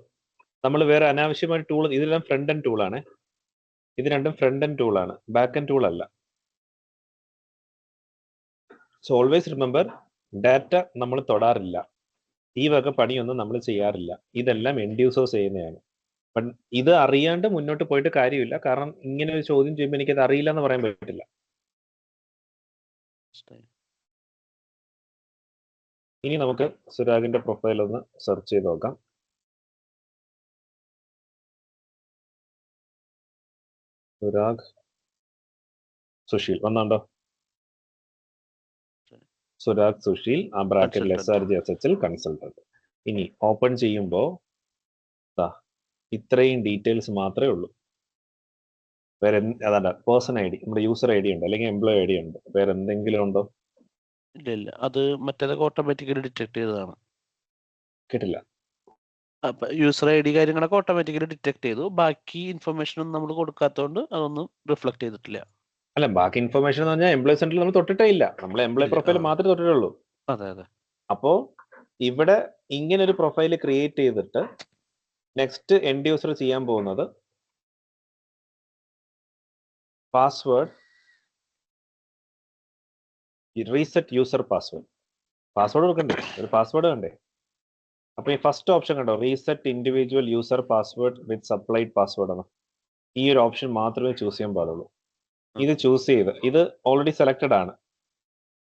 നമ്മൾ വേറെ അനാവശ്യമായ ടൂൾ, ഇതെല്ലാം ഫ്രണ്ട് എൻഡ് ടൂളാണ്. ഇത് രണ്ടും ഫ്രണ്ട് എൻഡ് ടൂളാണ്, ബാക്ക് എൻഡ് ടൂൾ അല്ല. സോ ഓൾവേസ് റിമെമ്പർ, ഡാറ്റ നമ്മൾ തൊടാറില്ല, ഈ വക പണിയൊന്നും നമ്മൾ ചെയ്യാറില്ല. ഇതെല്ലാം എൻഡ് യൂസേഴ്സ് ചെയ്യുന്നതാണ്. ബട്ട് ഇത് അറിയാണ്ട് മുന്നോട്ട് പോയിട്ട് കാര്യമില്ല, കാരണം ഇങ്ങനെ ഒരു ചോദ്യം ചെയ്യുമ്പോൾ എനിക്കത് അറിയില്ല എന്ന് പറയാൻ പറ്റില്ല. ഇനി നമുക്ക് സുരാഗിന്റെ പ്രൊഫൈൽ ഒന്ന് സെർച്ച് ചെയ്ത് നോക്കാം. സുരാഗ് സുശീൽ വന്നുണ്ടോ? സുരാഗ് സുശീൽ, ആ ബ്രാക്കറ്റിൽ SRG SHL കൺസൾട്ടന്റ്. ഇനി ഓപ്പൺ ചെയ്യുമ്പോൾ ഇത്രയും ഡീറ്റെയിൽസ് മാത്രമേ ഉള്ളൂ. വേറെ അതാണ്ട് പേഴ്സൺ ID, നമ്മുടെ യൂസർ ID ഉണ്ട്, അല്ലെങ്കിൽ എംപ്ലോയി ID ഉണ്ട്. വേറെ എന്തെങ്കിലും ഉണ്ടോ? ഇല്ല, അത് മറ്റേതൊക്കെ ഓട്ടോമാറ്റിക്കലി ഡിറ്റക്ട് ചെയ്തതാണ്. കേട്ടില്ല. അപ്പൊ യൂസർ ID കാര്യങ്ങളൊക്കെ ഓട്ടോമാറ്റിക്കലി ഡിറ്റക്ട് ചെയ്തു. ബാക്കി ഇൻഫർമേഷൻ ഒന്നും നമ്മൾ കൊടുക്കാത്തതുകൊണ്ട് അതൊന്നും റിഫ്ലക്ട് ചെയ്തിട്ടില്ല. അല്ല, ബാക്കി ഇൻഫർമേഷൻ എന്ന് പറഞ്ഞാൽ എംപ്ലോയി സെന്ററിൽ നമ്മൾ തൊട്ടിട്ടേ ഇല്ല. നമ്മൾ എംപ്ലോയി പ്രൊഫൈൽ മാത്രമേ തൊട്ടിട്ടുള്ളൂ. അതെ. അപ്പോ ഇവിടെ ഇങ്ങനെ ഒരു പ്രൊഫൈൽ ക്രിയേറ്റ് ചെയ്തിട്ട് നെക്സ്റ്റ് എൻഡ് യൂസർ ചെയ്യാൻ പോകുന്നത് പാസ്വേഡ്, റീസെറ്റ് യൂസർ പാസ്വേഡ് കൊടുക്കണ്ടേ, ഒരു പാസ്വേഡ് വേണ്ടേ? അപ്പൊ ഈ ഫസ്റ്റ് ഓപ്ഷൻ കണ്ടോ, റീസെറ്റ് ഇൻഡിവിജ്വൽ യൂസർ പാസ്വേഡ് വിത്ത് സപ്ലൈഡ് പാസ്വേഡ് ആണ്. ഈ ഒരു ഓപ്ഷൻ മാത്രമേ ചൂസ് ചെയ്യാൻ പാടുള്ളൂ. ഇത് ചൂസ് ചെയ്ത്, ഇത് ഓൾറെഡി സെലക്റ്റഡ് ആണ്.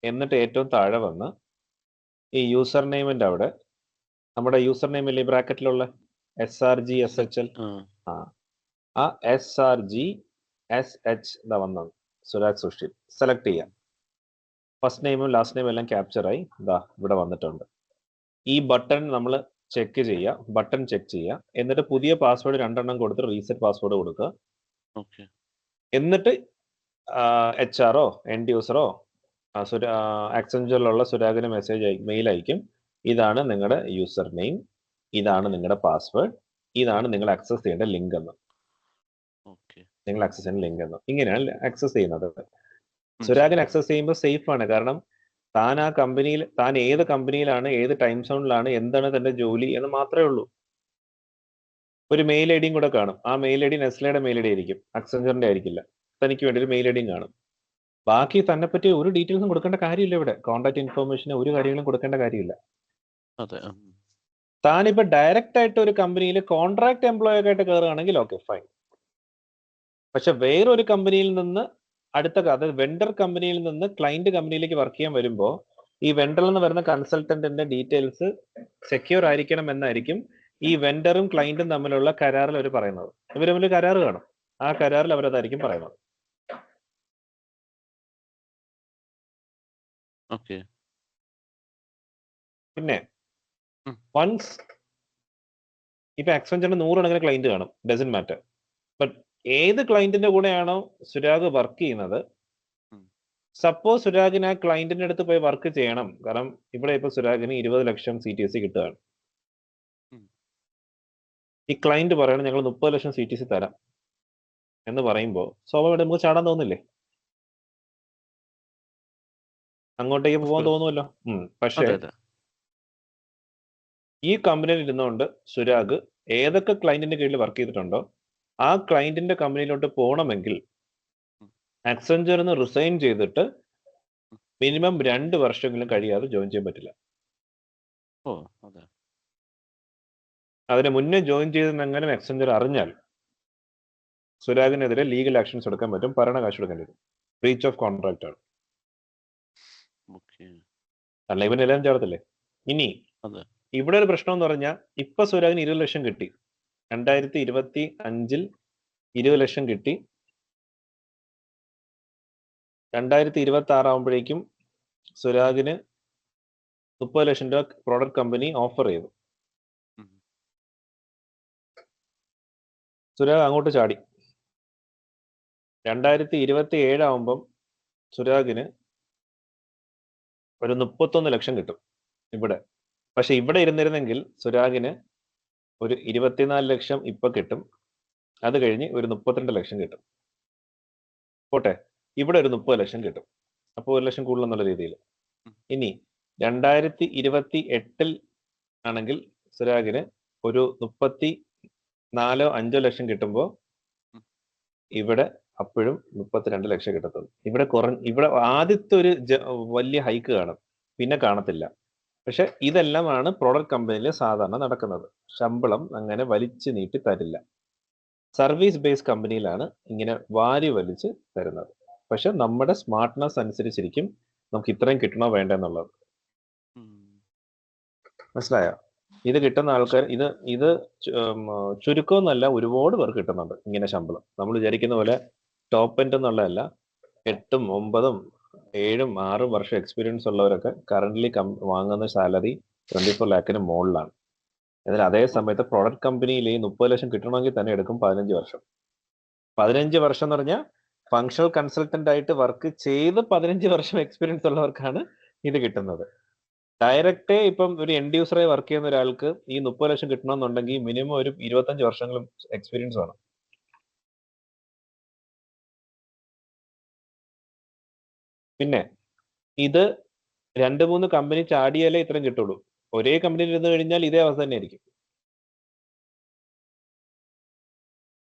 എന്നിട്ട് ഏറ്റവും താഴെ വന്ന് ഈ യൂസർ നെയിമിന്റെ അവിടെ നമ്മുടെ യൂസർ നെയിം ഇല്ലേ ബ്രാക്കറ്റിലുള്ള SRG SHL, ആ SRG SH വന്നത് സുരാഗ് സുശീൽ സെലക്ട് ചെയ്യാം. ഫസ്റ്റ് നെയിമും ലാസ്റ്റ് നെയിമും എല്ലാം ക്യാപ്ചറായി ഇവിടെ വന്നിട്ടുണ്ട്. ഈ ബട്ടൺ നമ്മൾ ചെക്ക് ചെയ്യുക, എന്നിട്ട് പുതിയ പാസ്വേഡ് 2 എണ്ണം കൊടുത്ത് റീസെറ്റ് പാസ്വേഡ് കൊടുക്കുക. എന്നിട്ട് HR എൻഡ് യൂസറോ ആക്സെഞ്ചറിലുള്ള സുരാഗിന് മെയിൽ അയക്കും. ഇതാണ് നിങ്ങളുടെ യൂസർ നെയിം, ഇതാണ് നിങ്ങളുടെ പാസ്വേഡ്, ഇതാണ് നിങ്ങൾ ആക്സസ് ചെയ്യേണ്ട ലിങ്ക് എന്ന്. ഇങ്ങനെയാണ് ആക്സസ് ചെയ്യുന്നത്. സുരാഗിന് ആക്സസ് ചെയ്യുമ്പോൾ സേഫ് ആണ്, കാരണം താൻ ആ കമ്പനിയിൽ, താൻ ഏത് കമ്പനിയിലാണ്, ഏത് ടൈം സോണിലാണ്, എന്താണ് തന്റെ ജോലി എന്ന് മാത്രമേ ഉള്ളൂ. ഒരു മെയിൽ ഐഡിയും കൂടെ കാണും. ആ മെയിൽ ഐഡി നെസ്ലയുടെ മെയിൽ ഐഡി ആയിരിക്കും, അക്സെഞ്ചറിന്റെ ആയിരിക്കില്ല. തനിക്ക് വേണ്ടി ഒരു മെയിൽ ഐഡിയും കാണും. ബാക്കി തന്നെ പറ്റി ഒരു ഡീറ്റെയിൽസും കൊടുക്കേണ്ട കാര്യമില്ല. ഇവിടെ കോൺടാക്ട് ഇൻഫോർമേഷൻ ഒരു കാര്യങ്ങളും കൊടുക്കേണ്ട കാര്യമില്ല. താനിപ്പോ ഡയറക്റ്റ് ആയിട്ട് ഒരു കമ്പനിയിൽ കോൺട്രാക്ട് എംപ്ലോയി ആയിട്ട് കയറുകയാണെങ്കിൽ ഓക്കെ ഫൈൻ. പക്ഷെ വേറൊരു കമ്പനിയിൽ നിന്ന് അതായത് വെണ്ടർ കമ്പനിയിൽ നിന്ന് ക്ലയന്റ് കമ്പനിയിലേക്ക് വർക്ക് ചെയ്യാൻ വരുമ്പോൾ ഈ വെണ്ടറിൽ നിന്ന് വരുന്ന കൺസൾട്ടന്റിന്റെ ഡീറ്റെയിൽസ് സെക്യൂർ ആയിരിക്കണം എന്നായിരിക്കും ഈ വെണ്ടറും ക്ലയന്റും തമ്മിലുള്ള കരാറിൽ അവർ പറയുന്നത്. ഇവർ തമ്മിൽ കരാറ് കാണും, ആ കരാറിൽ അവരതായിരിക്കും പറയുന്നത്. പിന്നെ വൺസ് ഇപ്പൊ ആക്സെഞ്ചറിന് 100 കണക്കിന് ക്ലയന്റ് കാണും, ഡസന്റ് മാറ്റർ. ബട്ട് ഏത് ക്ലയന്റിന്റെ കൂടെയാണോ സുരാഗ് വർക്ക് ചെയ്യുന്നത്, സപ്പോസ് സുരാഗിന് ആ ക്ലയന്റിന്റെ അടുത്ത് പോയി വർക്ക് ചെയ്യണം. കാരണം ഇവിടെ ഇപ്പൊ സുരാഗിന് 20 ലക്ഷം CTC കിട്ടുകയാണ്. ഈ ക്ലയന്റ് പറയണം ഞങ്ങൾ 30 ലക്ഷം CTC തരാം എന്ന് പറയുമ്പോൾ സ്വാഭാവികമായിട്ട് നമുക്ക് ചാടാൻ തോന്നില്ലേ? അങ്ങോട്ടേക്ക് പോകാൻ തോന്നുമല്ലോ. പക്ഷേ ഈ കമ്പനിയിൽ ഇരുന്നുകൊണ്ട് സുരാഗ് ഏതൊക്കെ ക്ലയന്റിന്റെ കീഴിൽ വർക്ക് ചെയ്തിട്ടുണ്ടോ ആ ക്ലയന്റിന്റെ കമ്പനിയിലോട്ട് പോകണമെങ്കിൽ ആക്സെഞ്ചറിന് റിസൈൻ ചെയ്തിട്ട് മിനിമം 2 വർഷമെങ്കിലും കഴിയാതെ ജോയിൻ ചെയ്യാൻ പറ്റില്ല. അതിന് മുന്നേ ജോയിൻ ചെയ്തെന്നെങ്ങനെ ആക്സെഞ്ചർ അറിഞ്ഞാൽ സുരാഗിനെതിരെ ലീഗൽ ആക്ഷൻസ് എടുക്കാൻ പറ്റും, ഭരണ കാശ് എടുക്കാൻ പറ്റും. ബ്രീച്ച് ഓഫ് കോൺട്രാക്ട് ആണ്. അല്ല ഇവനെല്ലാം ചേർത്തില്ലേ. ഇനി ഇവിടെ ഒരു പ്രശ്നം എന്ന് പറഞ്ഞാൽ ഇപ്പൊ സുരാഗിന് 20 ലക്ഷം കിട്ടി, 2025 20 ലക്ഷം കിട്ടി. 2026 ആവുമ്പോഴേക്കും സുരാഗിന് 30 ലക്ഷം രൂപ പ്രോഡക്റ്റ് കമ്പനി ഓഫർ ചെയ്തു. സുരാഗ് അങ്ങോട്ട് ചാടി. 2027 ആവുമ്പം സുരാഗിന് ഒരു 31 ലക്ഷം കിട്ടും ഇവിടെ. പക്ഷെ ഇവിടെ ഇരുന്നിരുന്നെങ്കിൽ സുരാഗിന് ഒരു 24 ലക്ഷം ഇപ്പൊ കിട്ടും, അത് കഴിഞ്ഞ് ഒരു 32 ലക്ഷം കിട്ടും. പോട്ടെ, ഇവിടെ ഒരു 30 ലക്ഷം കിട്ടും, അപ്പോൾ 1 ലക്ഷം കൂടുതൽ എന്നുള്ള രീതിയിൽ. ഇനി 2028 ആണെങ്കിൽ സുരാഗിന് ഒരു 32 4 5 ലക്ഷം കിട്ടുമ്പോൾ ഇവിടെ അപ്പോഴും 32 ലക്ഷം കിട്ടത്തുള്ളൂ. ഇവിടെ ആദ്യത്തെ ഒരു വലിയ ഹൈക്ക് കാണും, പിന്നെ കാണത്തില്ല. പക്ഷെ ഇതെല്ലാമാണ് പ്രോഡക്റ്റ് കമ്പനിയിൽ സാധാരണ നടക്കുന്നത്. ശമ്പളം അങ്ങനെ വലിച്ചു നീട്ടി തരില്ല. സർവീസ് ബേസ്ഡ് കമ്പനിയിലാണ് ഇങ്ങനെ വാരി വലിച്ച് തരുന്നത്. പക്ഷെ നമ്മുടെ സ്മാർട്ട്നെസ് അനുസരിച്ചിരിക്കും നമുക്ക് ഇത്രയും കിട്ടണോ വേണ്ടെന്നുള്ളത്. മനസ്സിലായോ? ഇത് കിട്ടുന്ന ആൾക്കാർ ഇത് ചുരുക്കമെന്നല്ല, ഒരുപാട് പേർക്ക് കിട്ടുന്നുണ്ട് ഇങ്ങനെ ശമ്പളം. നമ്മൾ വിചാരിക്കുന്ന പോലെ ടോപ്പ് എൻഡ് എന്നുള്ളതല്ല. 8 9 7 6 വർഷം എക്സ്പീരിയൻസ് ഉള്ളവരൊക്കെ കറന്റ്ലി വാങ്ങുന്ന സാലറി 24 ലാഖിന് മുകളിലാണ്. എന്നാൽ അതേ സമയത്ത് പ്രോഡക്റ്റ് കമ്പനിയിൽ ഈ 30 ലക്ഷം കിട്ടണമെങ്കിൽ തന്നെ എടുക്കും 15 വർഷം. 15 വർഷം എന്ന് പറഞ്ഞാൽ ഫങ്ഷണൽ കൺസൾട്ടന്റ് ആയിട്ട് വർക്ക് ചെയ്ത് 15 വർഷം എക്സ്പീരിയൻസ് ഉള്ളവർക്കാണ് ഇത് കിട്ടുന്നത്. ഡയറക്റ്റ് ഇപ്പം ഒരു എൻഡ് യൂസറായി വർക്ക് ചെയ്യുന്ന ഒരാൾക്ക് ഈ 30 ലക്ഷം കിട്ടണമെന്നുണ്ടെങ്കിൽ മിനിമം ഒരു 25 വർഷങ്ങളും എക്സ്പീരിയൻസ് വേണം. പിന്നെ ഇത് 2-3 കമ്പനി ചാടിയാലേ ഇത്രയും കിട്ടുള്ളൂ. ഒരേ കമ്പനിയിൽ ഇരുന്ന് കഴിഞ്ഞാൽ ഇതേ അവസ്ഥ തന്നെ ആയിരിക്കും.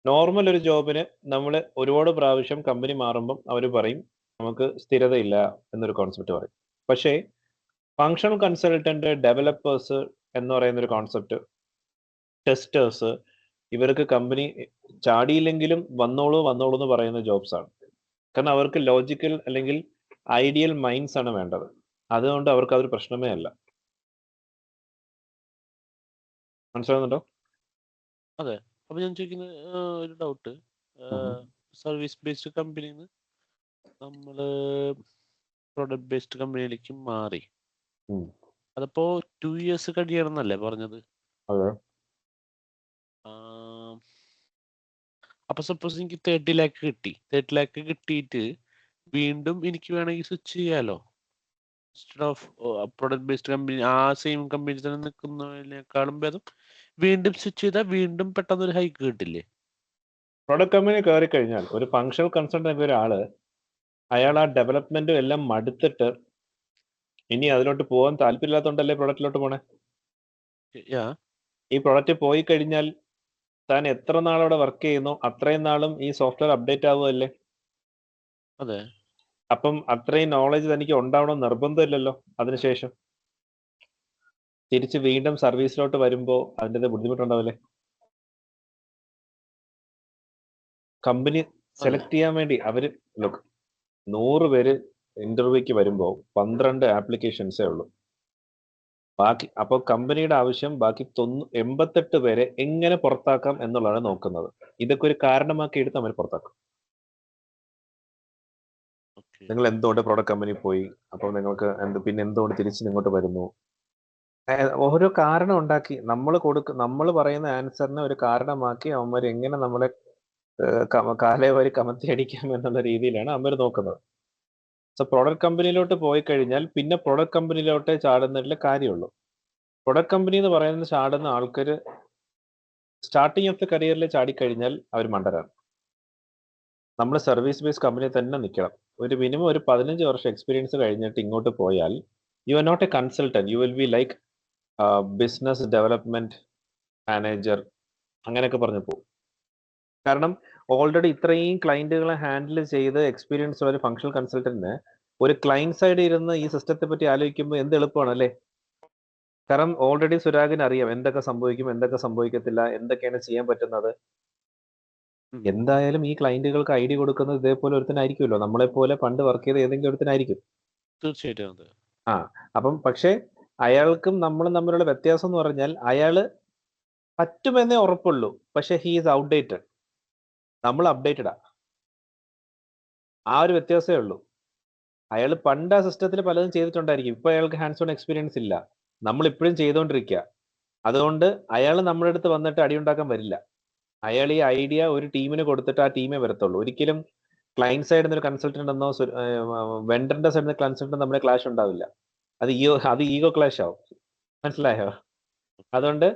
നോർമൽ ഒരു ജോബിന് നമ്മൾ ഒരുപാട് പ്രാവശ്യം കമ്പനി മാറുമ്പം അവർ പറയും നമുക്ക് സ്ഥിരതയില്ല എന്നൊരു കോൺസെപ്റ്റ് പറയും. പക്ഷേ ഫങ്ഷണൽ കൺസൾട്ടന്റ്, ഡെവലപ്പേഴ്സ് എന്ന് പറയുന്ന ഒരു കോൺസെപ്റ്റ്, ടെസ്റ്റേഴ്സ്, ഇവർക്ക് കമ്പനി ചാടിയില്ലെങ്കിലും വന്നോളൂ എന്ന് പറയുന്ന ജോബ്സ് ആണ്. കാരണം അവർക്ക് ലോജിക്കൽ അല്ലെങ്കിൽ ഐഡിയൽ മൈൻഡ്സ് ആണ് വേണ്ടത്. അതുകൊണ്ട് അവർക്ക് അതൊരു പ്രശ്നമേ അല്ല. മനസ്സിലാവുന്നുണ്ടോ? അതെ. അപ്പൊ ഞാൻ ചോദിക്കുന്ന ഒരു ഡൗട്ട്, സർവീസ് ബേസ്ഡ് കമ്പനിന്ന് നമ്മള് പ്രൊഡക്റ്റ് ബേസ്ഡ് കമ്പനിയിലേക്ക് മാറി, അതിപ്പോ 2 years കഴിയണമെന്നല്ലേ പറഞ്ഞത്? അതെ. അപ്പൊ സപ്പോസ് എനിക്ക് 30 ലാക്ക് കിട്ടി, 30 ലാക്ക് കിട്ടിയിട്ട് വീണ്ടും എനിക്ക് വേണമെങ്കിൽ സ്വിച്ച് ചെയ്യാലോ? Instead of product based company ആ സെയിം കമ്പനി തന്നെ നിൽക്കുന്നതിനേക്കാളും ഭേദം വീണ്ടും സ്വിച്ച് ചെയ്താൽ വീണ്ടും പെട്ടെന്ന് ഒരു ഹൈക്ക് കിട്ടില്ലേ? പ്രൊഡക്റ്റ് കമ്പനി കയറി കഴിഞ്ഞാൽ ഒരു ഫങ്ഷണൽ കൺസൾട്ടന്റ് ഒരാള് അയാൾ ആ ഡെവലപ്മെന്റും എല്ലാം മടുത്തിട്ട് ഇനി അതിലോട്ട് പോകാൻ താല്പര്യമില്ലാത്തതുകൊണ്ടല്ലേ പ്രൊഡക്റ്റിലോട്ട് പോണേ. ഈ പ്രൊഡക്റ്റ് പോയി കഴിഞ്ഞാൽ താൻ എത്ര നാളവിടെ വർക്ക് ചെയ്യുന്നു അത്രയും നാളും ഈ സോഫ്റ്റ്വെയർ അപ്ഡേറ്റ് ആവുമല്ലേ? അതെ. അപ്പം അത്രയും നോളജ് തനിക്ക് ഉണ്ടാവണം നിർബന്ധമില്ലല്ലോ. അതിനുശേഷം തിരിച്ച് വീണ്ടും സർവീസിലോട്ട് വരുമ്പോ അതിൻ്റെ ബുദ്ധിമുട്ടുണ്ടാവില്ലേ? കമ്പനി സെലക്ട് ചെയ്യാൻ വേണ്ടി അവര് 100 പേര് ഇന്റർവ്യൂക്ക് വരുമ്പോൾ 12 ആപ്ലിക്കേഷൻസേ ഉള്ളൂ. ബാക്കി അപ്പോൾ കമ്പനിയുടെ ആവശ്യം ബാക്കി 88 പേരെ എങ്ങനെ പുറത്താക്കാം എന്നുള്ളതാണ് നോക്കുന്നത്. ഇതൊക്കെ ഒരു കാരണമാക്കി എടുത്ത് അവർ പുറത്താക്കും. നിങ്ങൾ എന്തുകൊണ്ട് പ്രൊഡക്റ്റ് കമ്പനി പോയി, അപ്പോൾ നിങ്ങൾക്ക് പിന്നെ എന്തുകൊണ്ട് തിരിച്ച് ഇങ്ങോട്ട് വരുന്നു? ഓരോ കാരണം ഉണ്ടാക്കി നമ്മൾ പറയുന്ന ആൻസറിനെ ഒരു കാരണമാക്കി അവന്മാർ എങ്ങനെ നമ്മളെ കാലേ വരി കമത്തി അടിക്കാം എന്നുള്ള രീതിയിലാണ് അവർ നോക്കുന്നത്. സോ പ്രൊഡക്റ്റ് കമ്പനിയിലോട്ട് പോയി കഴിഞ്ഞാൽ പിന്നെ പ്രൊഡക്റ്റ് കമ്പനിയിലോട്ട് ചാടുന്നതിലെ കാര്യമുള്ളൂ. പ്രൊഡക്റ്റ് കമ്പനി എന്ന് പറയുന്നത് ചാടുന്ന ആൾക്കാർ സ്റ്റാർട്ടിങ് ഓഫ് ദ കരിയറിൽ ചാടിക്കഴിഞ്ഞാൽ അവർ മണ്ടരാണ്. നമ്മൾ സർവീസ് ബേസ്ഡ് കമ്പനി തന്നെ നിൽക്കണം. ഒരു മിനിമം ഒരു 15 വർഷം എക്സ്പീരിയൻസ് കഴിഞ്ഞിട്ട് ഇങ്ങോട്ട് പോയാൽ you are not a consultant, you will be like business development manager അങ്ങനെയൊക്കെ പറഞ്ഞു പോകും. കാരണം ഓൾറെഡി ഇത്രയും ക്ലയന്റുകളെ ഹാൻഡിൽ ചെയ്ത് എക്സ്പീരിയൻസ് ഉള്ള ഒരു ഫങ്ഷണൽ കൺസൾട്ടന്റിന് ഒരു ക്ലയന്റ് സൈഡ് ഇരുന്ന് ഈ സിസ്റ്റത്തെ പറ്റി ആലോചിക്കുമ്പോൾ എന്ത് എളുപ്പമാണ് അല്ലേ? കാരണം ഓൾറെഡി സുരാഗിന് അറിയാം എന്തൊക്കെ സംഭവിക്കും, എന്തൊക്കെ സംഭവിക്കത്തില്ല, എന്തൊക്കെയാണ് ചെയ്യാൻ പറ്റുന്നത്. എന്തായാലും ഈ ക്ലയന്റുകൾക്ക് ഐഡിയ കൊടുക്കുന്നത് ഇതേപോലെ ഒരുത്തനായിരിക്കുമല്ലോ, നമ്മളെ പോലെ പണ്ട് വർക്ക് ചെയ്ത ഏതെങ്കിലും ഒരുത്തനായിരിക്കും. തീർച്ചയായിട്ടും. അപ്പം പക്ഷേ അയാൾക്കും നമ്മളും തമ്മിലുള്ള വ്യത്യാസം എന്ന് പറഞ്ഞാൽ അയാള് പറ്റുമെന്നേ ഉറപ്പുള്ളൂ, പക്ഷെ ഹി ഈസ് ഔട്ട്ഡേറ്റഡ്, നമ്മൾ അപ്ഡേറ്റഡാ. ആ ഒരു വ്യത്യാസമേ ഉള്ളൂ. അയാൾ പണ്ട് ആ സിസ്റ്റത്തിൽ പലതും ചെയ്തിട്ടുണ്ടായിരിക്കും, ഇപ്പൊ അയാൾക്ക് ഹാൻഡ്സ് ഓൺ എക്സ്പീരിയൻസ് ഇല്ല, നമ്മൾ ഇപ്പോഴും ചെയ്തുകൊണ്ടിരിക്കുക. അതുകൊണ്ട് അയാൾ നമ്മുടെ അടുത്ത് വന്നിട്ട് അടിയുണ്ടാക്കാൻ വരില്ല. അയാൾ ഈ ഐഡിയ ഒരു ടീമിന് കൊടുത്തിട്ട് ആ ടീമേ വരത്തുള്ളൂ. ഒരിക്കലും ക്ലയന്റ് സൈഡിൽ നിന്ന് ഒരു കൺസൾട്ടന്റ് എന്നോ വെണ്ടറിന്റെ സൈഡിൽ നിന്ന് കൺസൾട്ടന്റ് നമ്മുടെ ക്ലാഷ് ഉണ്ടാവില്ല. അത് ഈഗോ ക്ലാഷ് ആവും. മനസ്സിലായോ? അതുകൊണ്ട്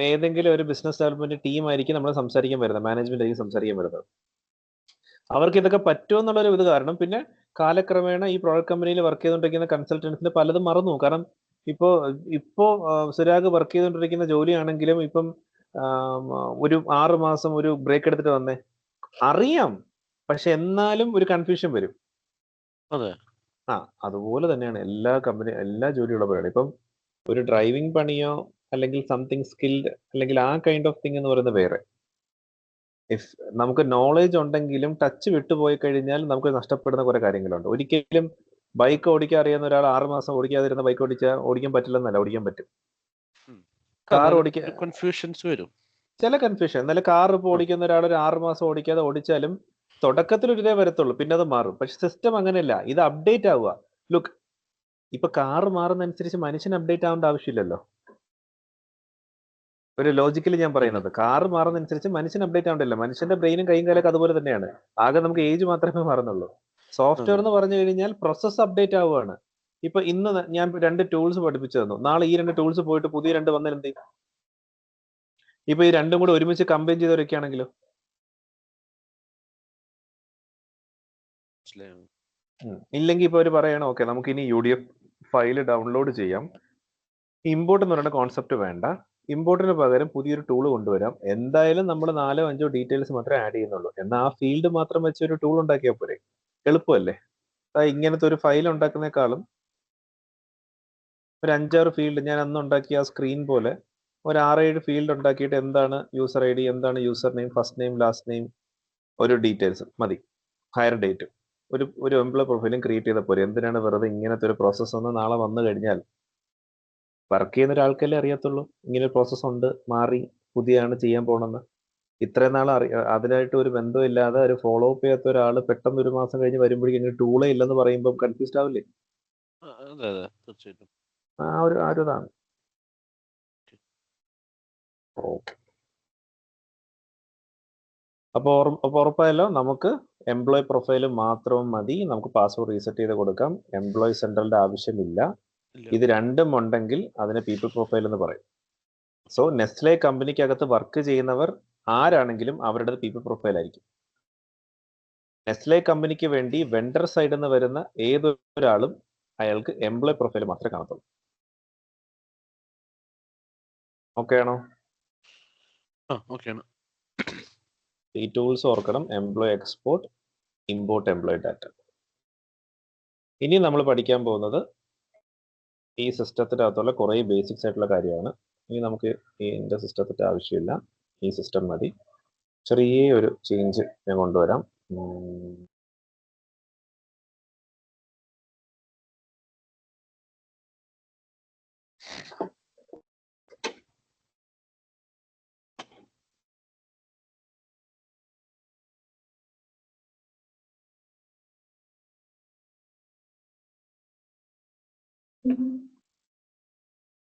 ഏതെങ്കിലും ഒരു ബിസിനസ് ഡെവലപ്മെന്റ് ടീം ആയിരിക്കും നമ്മൾ സംസാരിക്കാൻ വരുന്നത്, മാനേജ്മെന്റ് ആയിരിക്കും സംസാരിക്കാൻ വരുന്നത്. അവർക്ക് ഇതൊക്കെ പറ്റുമെന്നുള്ളൊരു ഇത് കാരണം പിന്നെ കാലക്രമേണ ഈ പ്രോഡക്റ്റ് കമ്പനിയിൽ വർക്ക് ചെയ്തുകൊണ്ടിരിക്കുന്ന കൺസൾട്ടൻസിന് പലതും മറന്നു. കാരണം ഇപ്പോ സുരാഗ് വർക്ക് ചെയ്തുകൊണ്ടിരിക്കുന്ന ജോലിയാണെങ്കിലും ഇപ്പം ഒരു 6 മാസം ഒരു ബ്രേക്ക് എടുത്തിട്ട് വന്നേ? അറിയാം. പക്ഷെ എന്നാലും ഒരു കൺഫ്യൂഷൻ വരും. അതെ. അതുപോലെ തന്നെയാണ് എല്ലാ ജോലിയുള്ള പരിപാടി. ഇപ്പം ഒരു ഡ്രൈവിംഗ് പണിയോ അല്ലെങ്കിൽ സംതിങ് സ്കിൽഡ് അല്ലെങ്കിൽ ആ കൈൻഡ് ഓഫ് തിങ് എന്ന് പറയുന്നത് വേറെ. നമുക്ക് നോളേജ് ഉണ്ടെങ്കിലും ടച്ച് വിട്ടുപോയി കഴിഞ്ഞാൽ നമുക്ക് നഷ്ടപ്പെടുന്ന കുറെ കാര്യങ്ങളുണ്ട്. ഒരിക്കലും ബൈക്ക് ഓടിക്കാൻ അറിയാവുന്ന ഒരാൾ 6 മാസം ഓടിക്കാതിരുന്ന ബൈക്ക് ഓടിക്കാൻ പറ്റില്ലെന്നല്ല, ഓടിക്കാൻ പറ്റും. കാർ ഓടിക്കാൻ കൺഫ്യൂഷൻസ് വരും. ചില കൺഫ്യൂഷൻ. എന്നാലും കാർ ഇപ്പോൾ ഓടിക്കുന്ന ഒരാൾ ഒരു 6 മാസം ഓടിക്കാതെ ഓടിച്ചാലും തുടക്കത്തിൽ ഒരു ഇതേ വരത്തുള്ളൂ, പിന്നെ അത് മാറും. പക്ഷെ സിസ്റ്റം അങ്ങനെയല്ല, ഇത് അപ്ഡേറ്റ് ആവുക. ലുക്ക്, ഇപ്പൊ കാർ മാറുന്നതനുസരിച്ച് മനുഷ്യൻ അപ്ഡേറ്റ് ആവേണ്ട ആവശ്യമില്ലല്ലോ. ഒരു ലോജിക്കലി ഞാൻ പറയുന്നത്, കാർ മാറുന്നതനുസരിച്ച് മനുഷ്യൻ അപ്ഡേറ്റ് ആവണ്ടല്ലോ. മനുഷ്യന്റെ ബ്രെയിനും കൈയും കാലൊക്കെ അതുപോലെ തന്നെയാണ്. ആകെ നമുക്ക് ഏജ് മാത്രമേ മാറുന്നുള്ളൂ. സോഫ്റ്റ്വെയർ എന്ന് പറഞ്ഞു കഴിഞ്ഞാൽ പ്രോസസ് അപ്ഡേറ്റ് ആവുകയാണ്. ഇപ്പൊ ഇന്ന് ഞാൻ 2 ടൂൾസ് പഠിപ്പിച്ചു തന്നു, നാളെ ഈ 2 ടൂൾസ് പോയിട്ട് പുതിയ 2 വന്നാൽ എന്ത് ചെയ്യും? ഇപ്പൊ ഈ രണ്ടും കൂടെ ഒരുമിച്ച് കമ്പൈൻ ചെയ്തവരൊക്കെയാണെങ്കിലോ? ഇല്ലെങ്കിൽ ഇപ്പൊ അവര് പറയണം, ഓക്കെ നമുക്ക് ഇനി UDF ഫയല് ഡൗൺലോഡ് ചെയ്യാം, ഇമ്പോർട്ട് എന്ന് പറയുന്ന കോൺസെപ്റ്റ് വേണ്ട, ഇമ്പോർട്ടിന് പകരം പുതിയൊരു ടൂൾ കൊണ്ടുവരാം. എന്തായാലും നമ്മൾ 4-5 ഡീറ്റെയിൽസ് മാത്രമേ ആഡ് ചെയ്യുന്നുള്ളൂ. എന്നാൽ ആ ഫീൽഡ് മാത്രം വെച്ച് ഒരു ടൂൾ ഉണ്ടാക്കിയാൽ പോരെ? എളുപ്പമല്ലേ? ഇങ്ങനത്തെ ഒരു ഫയൽ ഉണ്ടാക്കുന്നേക്കാളും ഒരു 5-6 ഫീൽഡ് ഞാൻ അന്ന് ഉണ്ടാക്കിയ ആ സ്ക്രീൻ പോലെ ഒരു 6-7 ഫീൽഡ് ഉണ്ടാക്കിയിട്ട് എന്താണ് യൂസർ ID, എന്താണ് user name, first name, last name, ഒരു ഡീറ്റെയിൽസ് മതി, ഹയർ ഡേറ്റ്, ഒരു എംപ്ലോയ് പ്രൊഫൈലും ക്രിയേറ്റ് ചെയ്താൽ പോരെ? എന്തിനാണ് വെറുതെ ഇങ്ങനത്തെ ഒരു പ്രോസസ്സ്? ഒന്ന് നാളെ വന്നു കഴിഞ്ഞാൽ വർക്ക് ചെയ്യുന്ന ഒരാൾക്കല്ലേ അറിയത്തുള്ളൂ ഇങ്ങനെ ഒരു പ്രോസസ്സ് ഉണ്ട്, മാറി, പുതിയാണ് ചെയ്യാൻ പോണെന്ന്. ഇത്രയും നാൾ അതിനായിട്ട് ഒരു ബന്ധമില്ലാതെ ഒരു ഫോളോ അപ്പ് ചെയ്യാത്ത ഒരാൾ പെട്ടെന്ന് ഒരു മാസം കഴിഞ്ഞ് വരുമ്പോഴേക്കും ടൂളേ ഇല്ലെന്ന് പറയുമ്പോൾ കൺഫ്യൂസ്ഡ് ആവില്ലേ? അതെ തീർച്ചയായിട്ടും. ആ ഒരു ഇതാണ്. ഓക്കെ, അപ്പോൾ ഉറപ്പായല്ലോ, നമുക്ക് എംപ്ലോയി പ്രൊഫൈൽ മാത്രം മതി, നമുക്ക് പാസ്വേഡ് റീസെറ്റ് ചെയ്ത് കൊടുക്കാം, എംപ്ലോയി സെൻട്രലിന്റെ ആവശ്യമില്ല. ഇത് രണ്ടും ഉണ്ടെങ്കിൽ അതിനെ പീപ്പിൾ പ്രൊഫൈൽ എന്ന് പറയും. സോ നെസ്ലെ കമ്പനിക്കകത്ത് വർക്ക് ചെയ്യുന്നവർ ആരാണെങ്കിലും അവരുടെ പീപ്പിൾ പ്രൊഫൈൽ ആയിരിക്കും. നെസ്ലെ കമ്പനിക്ക് വേണ്ടി വെണ്ടർ സൈഡിൽ നിന്ന് വരുന്ന ഏതൊരാളും അയാൾക്ക് എംപ്ലോയി പ്രൊഫൈൽ മാത്രമേ കാണത്തുള്ളൂ. ഓക്കെ ആണോ? ഈ ടൂൾസ് ഓർക്കണം: employee export, import employee data. ഇനി നമ്മൾ പഠിക്കാൻ പോകുന്നത് ഈ സിസ്റ്റത്തിന്റെ അകത്തുള്ള കുറേ ബേസിക്സ് ആയിട്ടുള്ള കാര്യമാണ്. ഇനി നമുക്ക് ഇതിന്റെ സിസ്റ്റത്തിന്റെ ആവശ്യമില്ല, ഈ സിസ്റ്റം മതി. ചെറിയൊരു ചേഞ്ച് ഞാൻ കൊണ്ടുവരാം.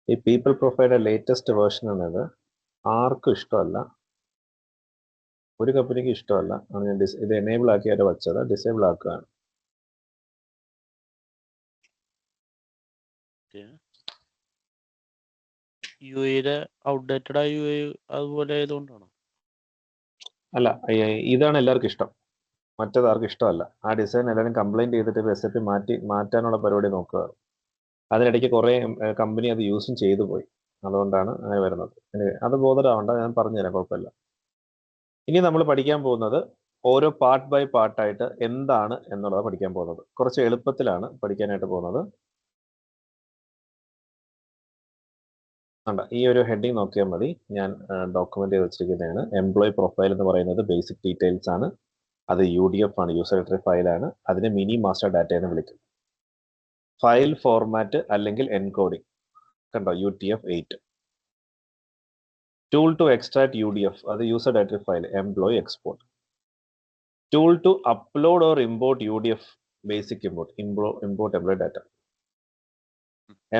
ഈ പീപ്പിൾ പ്രൊഫൈലിന്റെ ലേറ്റസ്റ്റ് വേർഷൻ എന്നത് ആർക്കും ഇഷ്ടമല്ല, ഒരു കമ്പനിക്ക് ഇഷ്ടമല്ല. ഞാൻ ഇത് എനേബിൾ ആക്കിയായിട്ട് വച്ചത് ഡിസേബിൾ ആക്കുകയാണ്. ഔട്ട്ഡേറ്റഡ് ആയി അതുപോലെ ആയതുകൊണ്ടാണോ? അല്ല, ഇതാണ് എല്ലാവർക്കും ഇഷ്ടം, മറ്റേത് ആർക്കും ഇഷ്ടമല്ല. ആ ഡിസൈൻ എല്ലാവരും കംപ്ലൈന്റ് ചെയ്തിട്ട് SAP മാറ്റാനുള്ള പരിപാടി നോക്കുക. അതിനിടയ്ക്ക് കുറേ കമ്പനി അത് യൂസും ചെയ്തു പോയി, അതുകൊണ്ടാണ് അങ്ങനെ വരുന്നത്. അത് ബോധരാവണ്ട, ഞാൻ പറഞ്ഞുതരാം, കുഴപ്പമില്ല. ഇനി നമ്മൾ പഠിക്കാൻ പോകുന്നത് ഓരോ പാർട്ട് ബൈ പാർട്ടായിട്ട് എന്താണ് എന്നുള്ളത് പഠിക്കാൻ പോകുന്നത്. കുറച്ച് എളുപ്പത്തിലാണ് പഠിക്കാനായിട്ട് പോകുന്നത്. ഈ ഒരു ഹെഡിങ് നോക്കിയാൽ മതി, ഞാൻ ഡോക്യുമെന്റ് ചെയ്ത് വെച്ചിരിക്കുന്നതാണ്. എംപ്ലോയി പ്രൊഫൈൽ എന്ന് പറയുന്നത് ബേസിക് ഡീറ്റെയിൽസ് ആണ്. അത് UDF ആണ്, യൂസർ ഡയറക്ടറി ഫയലാണ്. അതിനെ മിനി മാസ്റ്റർ ഡാറ്റ എന്ന് വിളിക്കും. ഫയൽ ഫോർമാറ്റ് അല്ലെങ്കിൽ എൻകോഡിംഗ് കണ്ടോ, UTF-8. Tool to extract UDF, അത് user directory file, employee export. Tool to upload or import UDF, basic import employee data.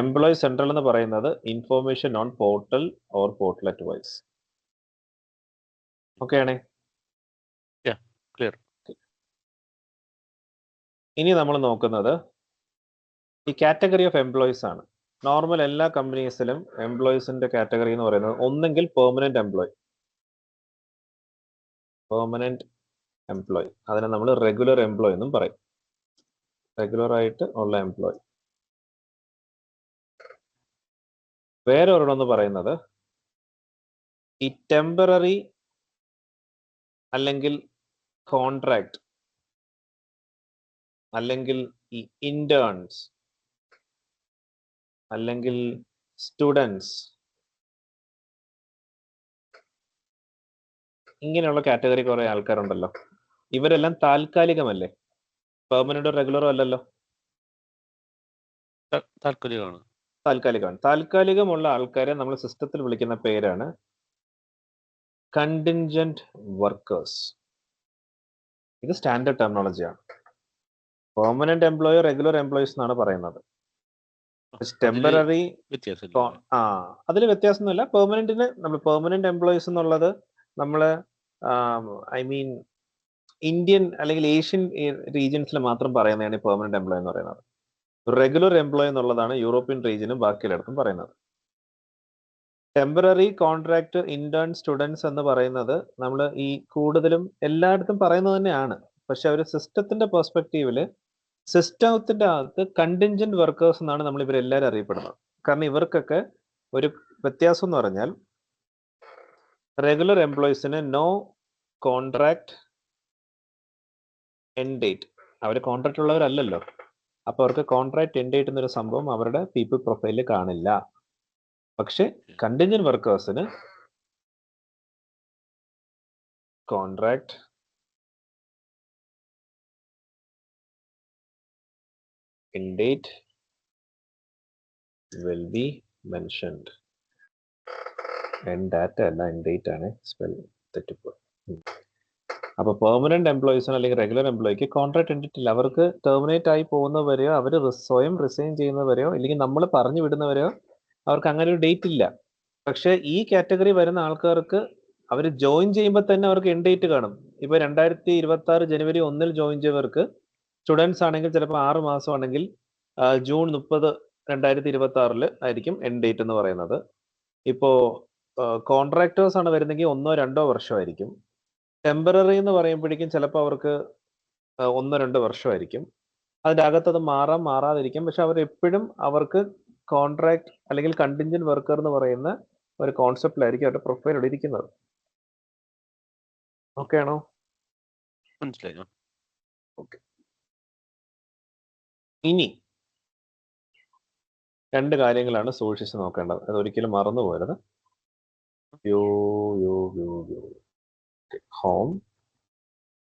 Employee central എന്ന് പറയുന്നത് information on portal or portlet wise. Okay ആണേ? Clear. ഇനി നമ്മൾ നോക്കുന്നത് ഈ category of employees ആണ്. Normal എല്ലാ കമ്പനീസിലും എംപ്ലോയീസിന്റെ കാറ്റഗറി എന്ന് പറയുന്നത് ഒന്നെങ്കിൽ പെർമനന്റ് എംപ്ലോയി, അതിനെ നമ്മൾ റെഗുലർ എംപ്ലോയി എന്നും പറയും. റെഗുലർ ആയിട്ട് ഉള്ള എംപ്ലോയി. വേറെ ഒരെണ്ണം എന്ന് പറയുന്നത് ഈ ടെമ്പററി അല്ലെങ്കിൽ കോൺട്രാക്ട് അല്ലെങ്കിൽ ഈ ഇന്റേൺസ് അല്ലെങ്കിൽ സ്റ്റുഡൻസ് ഇങ്ങനെയുള്ള കാറ്റഗറി കുറെ ആൾക്കാരുണ്ടല്ലോ. ഇവരെല്ലാം താൽക്കാലികമല്ലേ, പെർമനന്റോ റെഗുലറോ അല്ലല്ലോ, താൽക്കാലികമാണ്. താൽക്കാലികമാണ്. താൽക്കാലികമുള്ള ആൾക്കാരെ നമ്മൾ സിസ്റ്റത്തിൽ വിളിക്കുന്ന പേരാണ് കണ്ടിൻജന്റ് വർക്കേഴ്സ്. ഇത് സ്റ്റാൻഡേർഡ് ടെർമിനോളജിയാണ്. പെർമനന്റ് എംപ്ലോയി റെഗുലർ എംപ്ലോയീസ് എന്നാണ് പറയുന്നത്. ടെമ്പററി അതിൽ വ്യത്യാസമൊന്നുമില്ല. പെർമനന്റിന് നമ്മൾ പെർമനന്റ് എംപ്ലോയീസ് എന്നുള്ളത് നമ്മള് ഐ മീൻ ഇന്ത്യൻ അല്ലെങ്കിൽ ഏഷ്യൻ റീജിയൻസിൽ മാത്രം പറയുന്നതാണ് ഈ പെർമനന്റ് എംപ്ലോയി എന്ന് പറയുന്നത്. റെഗുലർ എംപ്ലോയി എന്നുള്ളതാണ് യൂറോപ്യൻ റീജിയനും ബാക്കിയെല്ലായിടത്തും പറയുന്നത്. ടെമ്പററി, കോൺട്രാക്ട്, ഇന്റേൺ, സ്റ്റുഡൻസ് എന്ന് പറയുന്നത് നമ്മൾ ഈ കൂടുതലും എല്ലായിടത്തും പറയുന്നത് തന്നെയാണ്. പക്ഷെ അവർ സിസ്റ്റത്തിന്റെ പെർസ്പെക്റ്റീവില് സിസ്റ്റത്തിന്റെ അകത്ത് കണ്ടിൻജന്റ് വർക്കേഴ്സ് എന്നാണ് നമ്മൾ ഇവരെല്ലാവരും അറിയപ്പെടുന്നത്. കാരണം ഇവർക്കൊക്കെ ഒരു വ്യത്യാസം എന്ന് പറഞ്ഞാൽ റെഗുലർ എംപ്ലോയീസിന് നോ കോൺട്രാക്ട് എൻഡ് ഡേറ്റ്, അവർ കോൺട്രാക്ട് ഉള്ളവരല്ലല്ലോ. അപ്പൊ അവർക്ക് കോൺട്രാക്ട് എൻഡ് ഡേറ്റ് എന്നൊരു സംഭവം അവരുടെ പീപ്പിൾ പ്രൊഫൈലിൽ കാണില്ല. പക്ഷെ കണ്ടിൻജന്റ് വർക്കേഴ്സിന് contract end date will be mentioned. End data അല്ല, എൻഡ് ഡേറ്റ് ആണ്, സ്പെൽ തെറ്റിപ്പോ. അപ്പൊ പെർമനന്റ് എംപ്ലോയീസിന് അല്ലെങ്കിൽ റെഗുലർ എംപ്ലോയിക്ക് കോൺട്രാക്ട് എൻഡിട്ടില്ല. അവർക്ക് ടെർമിനേറ്റ് ആയി പോകുന്നവരെയോ അവർ സ്വയം റിസൈൻ ചെയ്യുന്നവരെയോ അല്ലെങ്കിൽ നമ്മൾ പറഞ്ഞു വിടുന്നവരെയോ അവർക്ക് അങ്ങനെ ഒരു ഡേറ്റ് ഇല്ല. പക്ഷെ ഈ കാറ്റഗറി വരുന്ന ആൾക്കാർക്ക് അവർ ജോയിൻ ചെയ്യുമ്പോൾ തന്നെ അവർക്ക് എൻഡ് ഡേറ്റ് കാണും. ഇപ്പൊ 2026 ജനുവരി 1 ജോയിൻ ചെയ്തവർക്ക് സ്റ്റുഡൻസ് ആണെങ്കിൽ ചിലപ്പോൾ 6 മാസം ആണെങ്കിൽ ജൂൺ 30 2026 ആയിരിക്കും എൻഡ് ഡേറ്റ് എന്ന് പറയുന്നത്. ഇപ്പോ കോൺട്രാക്ടേഴ്സ് ആണ് വരുന്നെങ്കിൽ 1-2 വർഷമായിരിക്കും. ടെമ്പററി എന്ന് പറയുമ്പോഴേക്കും ചിലപ്പോൾ അവർക്ക് 1-2 വർഷമായിരിക്കും. അതിൻ്റെ അകത്ത് അത് മാറാതിരിക്കും. പക്ഷെ അവർ എപ്പോഴും അവർക്ക് കോൺട്രാക്ട് അല്ലെങ്കിൽ കണ്ടിൻജന്റ് വർക്കർ എന്ന് പറയുന്ന ഒരു കോൺസെപ്റ്റിലായിരിക്കും അവരുടെ പ്രൊഫൈൽ ഇവിടെ ഇരിക്കുന്നത്. ഓക്കെ ആണോ? മനസ്സിലായി. ഓക്കെ. ഇനി 2 കാര്യങ്ങളാണ് സൂക്ഷിച്ച് നോക്കേണ്ടത്. അത് ഒരിക്കലും മറന്നു പോകരുത്. ഹോം,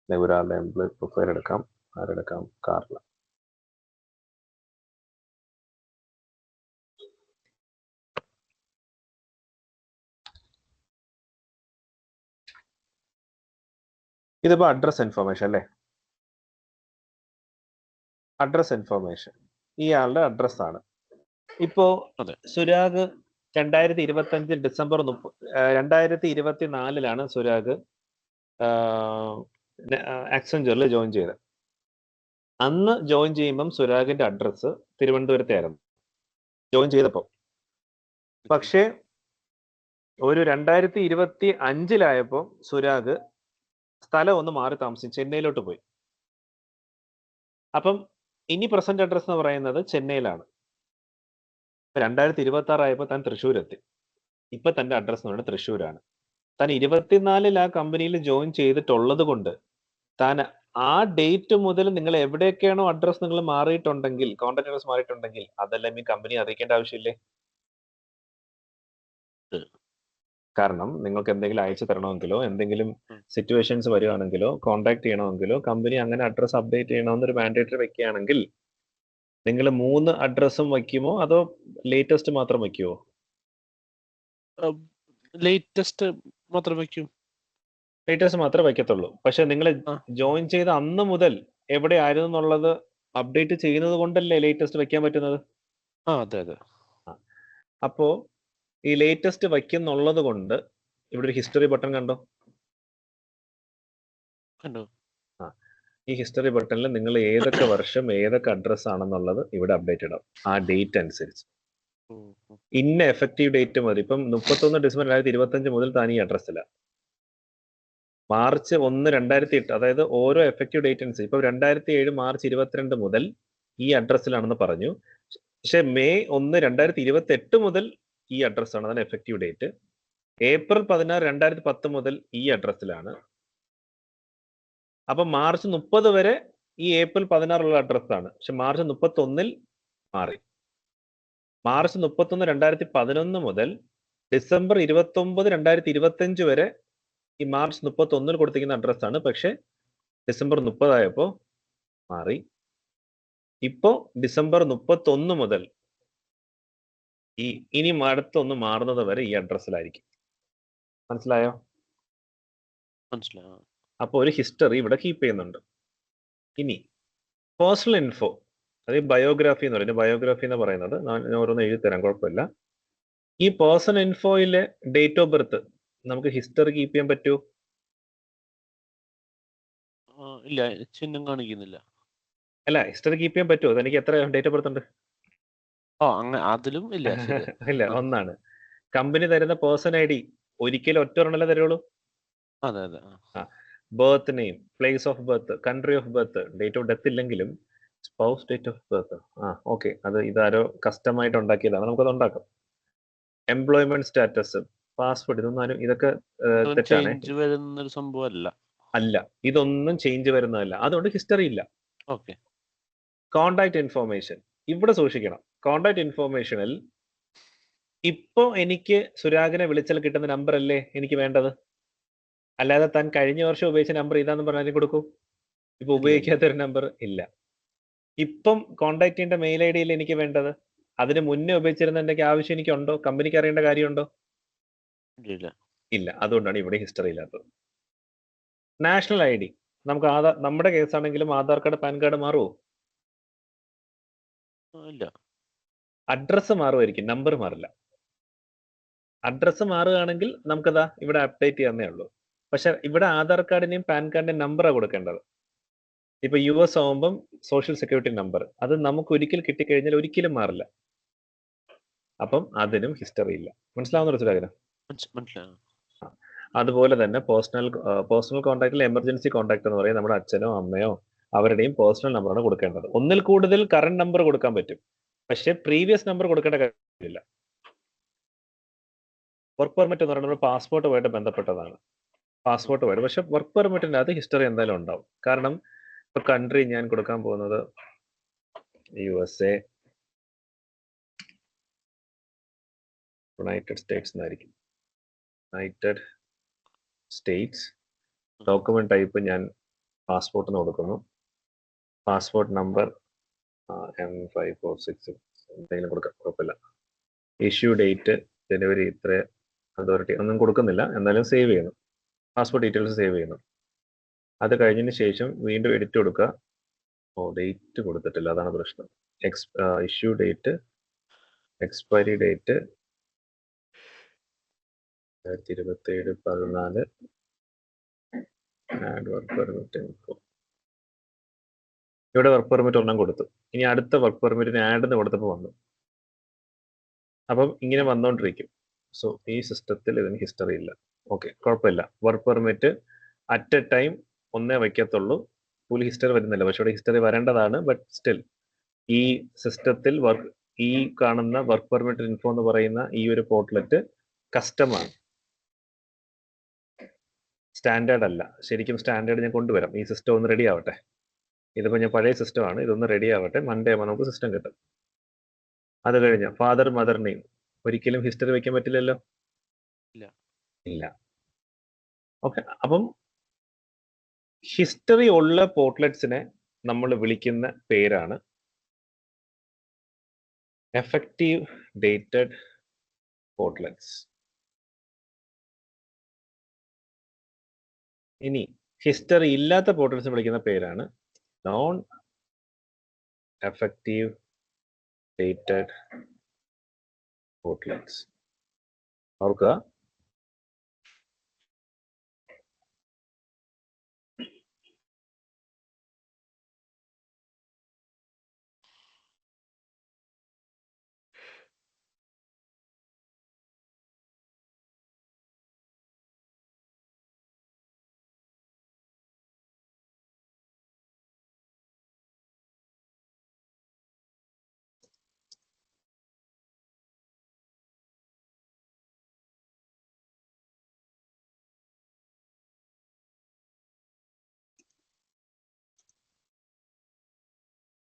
ഒരാളുടെ എംപ്ലോയി പ്രൊഫൈൽ എടുക്കാം. ആരെടുക്കാം? കാർല. ഇതിപ്പോ അഡ്രസ് ഇൻഫർമേഷൻ അല്ലേ? അഡ്രസ് ഇൻഫർമേഷൻ ഇയാളുടെ അഡ്രസ് ആണ്. ഇപ്പോ സുരാഗ് 2025 ഡിസംബർ 2024 സുരാഗ് ആക്സെഞ്ചറിൽ ജോയിൻ ചെയ്തത്. അന്ന് ജോയിൻ ചെയ്യുമ്പം സുരാഗിന്റെ അഡ്രസ്സ് തിരുവനന്തപുരത്തായിരുന്നു ജോയിൻ ചെയ്തപ്പോ. പക്ഷേ ഒരു 2025 സുരാഗ് സ്ഥലം ഒന്ന് മാറി താമസിച്ചു, ചെന്നൈയിലോട്ട് പോയി. അപ്പം ഇനി പ്രസന്റ് അഡ്രസ് എന്ന് പറയുന്നത് ചെന്നൈയിലാണ്. 2026 താൻ തൃശ്ശൂരെത്തി. ഇപ്പൊ തന്റെ അഡ്രസ് എന്ന് പറയുന്നത് തൃശ്ശൂരാണ്. താൻ 24 ആ കമ്പനിയിൽ ജോയിൻ ചെയ്തിട്ടുള്ളത് കൊണ്ട് താൻ ആ ഡേറ്റ് മുതൽ നിങ്ങൾ എവിടെയൊക്കെയാണോ അഡ്രസ് നിങ്ങൾ മാറിയിട്ടുണ്ടെങ്കിൽ, കോൺടാക്ട് അഡ്രസ് മാറിയിട്ടുണ്ടെങ്കിൽ അതെല്ലാം ഈ കമ്പനി അറിയിക്കേണ്ട ആവശ്യമില്ലേ? കാരണം നിങ്ങൾക്ക് എന്തെങ്കിലും അയച്ചു തരണമെങ്കിലോ എന്തെങ്കിലും സിറ്റുവേഷൻസ് വരികയാണെങ്കിലോ കോൺടാക്ട് ചെയ്യണമെങ്കിലോ കമ്പനി അങ്ങനെ അഡ്രസ് അപ്ഡേറ്റ് ചെയ്യണമെന്നൊരു മാൻഡേറ്ററി വെക്കുകയാണെങ്കിൽ നിങ്ങൾ 3 അഡ്രസ്സും വയ്ക്കുമോ അതോ ലേറ്റസ്റ്റ് മാത്രം വയ്ക്കുമോ? ലേറ്റസ്റ്റ് മാത്രം വയ്ക്കും. ലേറ്റസ്റ്റ് മാത്രമേ വയ്ക്കത്തുള്ളൂ. പക്ഷെ നിങ്ങൾ ജോയിൻ ചെയ്ത അന്ന് മുതൽ എവിടെ ആയിരുന്നു എന്നുള്ളത് അപ്ഡേറ്റ് ചെയ്യുന്നത് കൊണ്ടല്ലേ ലേറ്റസ്റ്റ് വെക്കാൻ പറ്റുന്നത്? അതെ അതെ. അപ്പോ ഈ ലേറ്റസ്റ്റ് വയ്ക്കുന്നുള്ളത് കൊണ്ട് ഇവിടെ ഒരു ഹിസ്റ്ററി ബട്ടൺ കണ്ടോ? ഈ ഹിസ്റ്ററി ബട്ടണിൽ നിങ്ങൾ ഏതൊക്കെ വർഷം ഏതൊക്കെ അഡ്രസ് ആണെന്നുള്ളത് ഇവിടെ അപ്ഡേറ്റ് ഇടാം, ആ ഡേറ്റ് അനുസരിച്ച്. ഇന്ന എഫക്റ്റീവ് ഡേറ്റ് മതി. ഇപ്പം 31 ഡിസംബർ 2025 മുതൽ താൻ ഈ അഡ്രസ്സില്ല. മാർച്ച് 1 2008, അതായത് ഓരോ എഫക്റ്റീവ് ഡേറ്റ് അനുസരിച്ച്. ഇപ്പൊ 2007 മാർച്ച് 22 മുതൽ ഈ അഡ്രസ്സിലാണെന്ന് പറഞ്ഞു. പക്ഷെ മെയ് 1 2028 മുതൽ ഈ അഡ്രസ്സാണ്, അതാണ് എഫക്റ്റീവ് ഡേറ്റ്. ഏപ്രിൽ 16, 2010 മുതൽ ഈ അഡ്രസ്സിലാണ്. അപ്പൊ മാർച്ച് 30 വരെ ഈ ഏപ്രിൽ 16 ഉള്ള അഡ്രസ്സാണ്. പക്ഷെ മാർച്ച് 31 മാറി. മാർച്ച് 31, 2011 മുതൽ ഡിസംബർ 29, 2025 വരെ ഈ മാർച്ച് 31 കൊടുത്തിരിക്കുന്ന അഡ്രസ്സാണ്. പക്ഷെ ഡിസംബർ 30 ആയപ്പോ മാറി. ഇപ്പോ ഡിസംബർ 31 മുതൽ ഇനി അടുത്തൊന്ന് മാറുന്നത് വരെ ഈ അഡ്രസ്സിലായിരിക്കും. മനസ്സിലായോ? മനസ്സിലായോ? അപ്പൊ ഒരു ഹിസ്റ്ററി ഇവിടെ കീപ്പ് ചെയ്യുന്നുണ്ട്. ഇനി പേഴ്സണൽ ഇൻഫോ, അത് ബയോഗ്രാഫി എന്ന് പറയുന്നത്. ബയോഗ്രാഫി എന്ന് പറയുന്നത് ഞാൻ ഓരോന്ന് എഴുതി തരാം, കുഴപ്പമില്ല. ഈ പേഴ്സണൽ ഇൻഫോയിലെ ഡേറ്റ് ഓഫ് ബർത്ത് നമുക്ക് ഹിസ്റ്ററി കീപ്പ് ചെയ്യാൻ പറ്റൂ? ഇല്ല, ചിഹ്നം കാണിക്കുന്നില്ല. അല്ല, ഹിസ്റ്ററി കീപ്പ് ചെയ്യാൻ പറ്റുമോ? എനിക്ക് എത്ര ഡേറ്റ് ഓഫ് ബർത്ത് ഉണ്ട്? അതിലും ഇല്ല. ശരി. ഇല്ല, ഒന്നാണ്. കമ്പനി തരുന്ന പേഴ്സൺ ഐ ഡി ഒരിക്കലും ഒറ്റൊരെണ്ണല്ലേ തരുള്ളൂ. അതെ അതെ. Birth name, place of birth, country of birth, date of death ഇല്ലെങ്കിലും spouse date of birth. Okay, അത് ഇതാരോ കസ്റ്റമായിട്ട് ഉണ്ടാക്കിയതാണ്, നമുക്കത് ഉണ്ടാക്കാം. എംപ്ലോയ്മെന്റ് സ്റ്റാറ്റസ്, പാസ്വേഡ്, ഇതൊക്കെ തെറ്റാണ്. ചേഞ്ച് വരുന്നൊരു സംഭവമല്ല. അല്ല, ഇതൊന്നും ചേഞ്ച് വരുന്നതല്ല, അതുകൊണ്ട് ഹിസ്റ്ററി ഇല്ല. ഓക്കെ. കോണ്ടാക്ട് ഇൻഫോർമേഷൻ ഇവിടെ സൂക്ഷിക്കണം. കോണ്ടാക്ട് ഇൻഫോർമേഷനിൽ ഇപ്പോ എനിക്ക് സുരാഗിനെ വിളിച്ചാൽ കിട്ടുന്ന നമ്പർ അല്ലേ എനിക്ക് വേണ്ടത്? അല്ലാതെ താൻ കഴിഞ്ഞ വർഷം ഉപയോഗിച്ച നമ്പർ ഇതാന്ന് പറഞ്ഞാൽ കൊടുക്കൂ? ഇപ്പൊ ഉപയോഗിക്കാത്തൊരു നമ്പർ ഇല്ല. ഇപ്പം കോണ്ടാക്ട് ചെയ്യേണ്ട മെയിൽ ഐ ഡിയിൽ എനിക്ക് വേണ്ടത്. അതിന് മുന്നേ ഉപയോഗിച്ചിരുന്ന എന്തൊക്കെ ആവശ്യം എനിക്കുണ്ടോ? കമ്പനിക്ക് അറിയേണ്ട കാര്യമുണ്ടോ? ഇല്ല. അതുകൊണ്ടാണ് ഇവിടെ ഹിസ്റ്ററി ഇല്ലാത്തത്. നാഷണൽ ഐ ഡി, നമുക്ക് നമ്മുടെ കേസാണെങ്കിലും ആധാർ കാർഡ്, പാൻ കാർഡ് മാറുമോ? ഇല്ല. അഡ്രസ്സ് മാറുമായിരിക്കും, നമ്പർ മാറില്ല. അഡ്രസ്സ് മാറുകയാണെങ്കിൽ നമുക്കതാ ഇവിടെ അപ്ഡേറ്റ് ചെയ്യാന്നേ ഉള്ളൂ. പക്ഷെ ഇവിടെ ആധാർ കാർഡിന്റെയും പാൻ കാർഡിന്റെയും നമ്പറാണ് കൊടുക്കേണ്ടത്. ഇപ്പൊ US ആവുമ്പം സോഷ്യൽ സെക്യൂരിറ്റി നമ്പർ, അത് നമുക്ക് ഒരിക്കൽ കിട്ടിക്കഴിഞ്ഞാൽ ഒരിക്കലും മാറില്ല. അപ്പം അതിനും ഹിസ്റ്ററി ഇല്ല. മനസ്സിലാവുന്ന സുരാഗന? മനസ്സിലാവും. അതുപോലെ തന്നെ പേഴ്സണൽ കോൺടാക്റ്റിൽ എമർജൻസി കോൺടാക്ട് എന്ന് പറയും. നമ്മുടെ അച്ഛനോ അമ്മയോ അവരുടെയും പേഴ്സണൽ നമ്പറാണ് കൊടുക്കേണ്ടത്. ഒന്നിൽ കൂടുതൽ കറണ്ട് നമ്പർ കൊടുക്കാൻ പറ്റും, പക്ഷെ പ്രീവിയസ് നമ്പർ കൊടുക്കേണ്ട കാര്യമില്ല. വർക്ക് പെർമിറ്റ് എന്ന് പറയുന്നത് പാസ്പോർട്ടുമായിട്ട് ബന്ധപ്പെട്ടതാണ്. പാസ്പോർട്ടുമായിട്ട്. പക്ഷെ വർക്ക് പെർമിറ്റിന്റെ അത് ഹിസ്റ്ററി എന്തായാലും ഉണ്ടാവും. കാരണം ഇപ്പൊ കൺട്രി ഞാൻ കൊടുക്കാൻ പോകുന്നത് USA, യുണൈറ്റഡ് സ്റ്റേറ്റ്സ് എന്നായിരിക്കും. United States. ഡോക്യുമെന്റ് ടൈപ്പ് ഞാൻ പാസ്പോർട്ടിന് കൊടുക്കുന്നു. പാസ്പോർട്ട് നമ്പർ M546 എന്തെങ്കിലും കൊടുക്കാം, കുഴപ്പമില്ല. ഇഷ്യൂ ഡേറ്റ് ജനുവരി ഇത്ര, അതോറിറ്റി ഒന്നും കൊടുക്കുന്നില്ല, എന്നാലും സേവ് ചെയ്യുന്നു. പാസ്പോർട്ട് ഡീറ്റെയിൽസ് സേവ് ചെയ്യുന്നു. അത് കഴിഞ്ഞതിന് ശേഷം വീണ്ടും എഡിറ്റ് കൊടുക്കുക. ഡേറ്റ് കൊടുത്തിട്ടില്ല, അതാണ് പ്രശ്നം. Issue date, expiry date 2027/14. Add work permit info. ഇവിടെ വർക്ക് പെർമിറ്റ് ഒരെണ്ണം കൊടുത്തു. ഇനി അടുത്ത വർക്ക് പെർമിറ്റിന് ആഡ് എന്ന് കൊടുത്തപ്പോൾ വന്നു. അപ്പം ഇങ്ങനെ വന്നുകൊണ്ടിരിക്കും. സോ ഈ സിസ്റ്റത്തിൽ ഇതിന് ഹിസ്റ്ററി ഇല്ല. ഓക്കെ, കുഴപ്പമില്ല. Work permit at A time ഒന്നേ വയ്ക്കത്തുള്ളൂ, ഫുൾ ഹിസ്റ്ററി വരുന്നില്ല. പക്ഷെ ഇവിടെ ഹിസ്റ്ററി വരേണ്ടതാണ്. ബട്ട് സ്റ്റിൽ ഈ സിസ്റ്റത്തിൽ ഈ കാണുന്ന വർക്ക് പെർമിറ്റ് ഇൻഫോ എന്ന് പറയുന്ന ഈ ഒരു പോർട്ടലെറ്റ് കസ്റ്റമാണ്, സ്റ്റാൻഡേർഡ് അല്ല. ശരിക്കും സ്റ്റാൻഡേർഡ് ഞാൻ കൊണ്ടുവരാം. ഈ സിസ്റ്റം ഒന്ന് റെഡി ആവട്ടെ. ഇതിപ്പോ ഞാൻ പഴയ സിസ്റ്റമാണ്, ഇതൊന്ന് റെഡി ആവട്ടെ. മൺഡേ ആകുമ്പോൾ നമുക്ക് സിസ്റ്റം കിട്ടും. അത് കഴിഞ്ഞ ഫാദർ മദർ നെയിം ഒരിക്കലും ഹിസ്റ്ററി വെക്കാൻ പറ്റില്ലല്ലോ. ഇല്ല. ഓക്കെ, അപ്പം ഹിസ്റ്ററി ഉള്ള പോർട്ട്ലെറ്റ്സിനെ നമ്മൾ വിളിക്കുന്ന പേരാണ് എഫക്റ്റീവ് ഡേറ്റഡ് പോർട്ട്ലെറ്റ്സ്. ഇനി ഹിസ്റ്ററി ഇല്ലാത്ത പോർട്ട്ലെറ്റ്സ് വിളിക്കുന്ന പേരാണ് നോൺ എഫക്റ്റീവ് ഡേറ്റഡ് പോർട്ട്ലെറ്റ്സ്. ഓർക്കുക,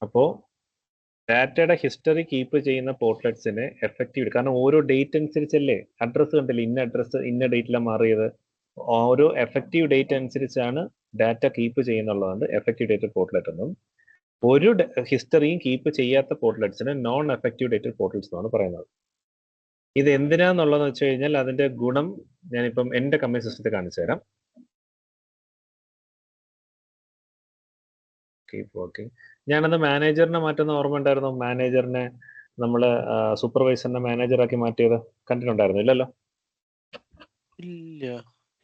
അപ്പോൾ ഡാറ്റയുടെ ഹിസ്റ്ററി കീപ്പ് ചെയ്യുന്ന പോർട്ട്ലെറ്റ്സിനെ എഫക്റ്റീവ്, കാരണം ഓരോ ഡേറ്റ് അനുസരിച്ചല്ലേ അഡ്രസ്സ് കണ്ടില്ലേ, ഇന്ന അഡ്രസ്സ് ഇന്ന ഡേറ്റിലാണ് മാറിയത്, ഓരോ എഫക്റ്റീവ് ഡേറ്റ് അനുസരിച്ചാണ് ഡാറ്റ കീപ്പ് ചെയ്യുന്നുള്ളതുകൊണ്ട് എഫക്റ്റീവ് ഡേറ്റഡ് പോർട്ട്ലെറ്റ് എന്നും, ഒരു ഹിസ്റ്ററിയും കീപ്പ് ചെയ്യാത്ത പോർട്ട്ലെറ്റ്സിന് നോൺ എഫക്റ്റീവ് ഡേറ്റഡ് പോർട്ട്ലെറ്റ്സ് എന്നാണ് പറയുന്നത്. ഇത് എന്തിനാന്നുള്ളതെന്ന് വെച്ച് കഴിഞ്ഞാൽ അതിന്റെ ഗുണം ഞാനിപ്പം എന്റെ കമ്പനി സിസ്റ്റത്തിൽ കാണിച്ചു തരാം. Keep working. ഞാനന്ന് മാനേജറിനെ മാറ്റുന്ന ഓർമ്മ ഉണ്ടായിരുന്നോ? മാനേജറിനെ നമ്മള് സൂപ്പർവൈസറിനെ മാനേജറാക്കി മാറ്റിയത് കണ്ടിട്ടുണ്ടായിരുന്നു? ഇല്ലല്ലോ.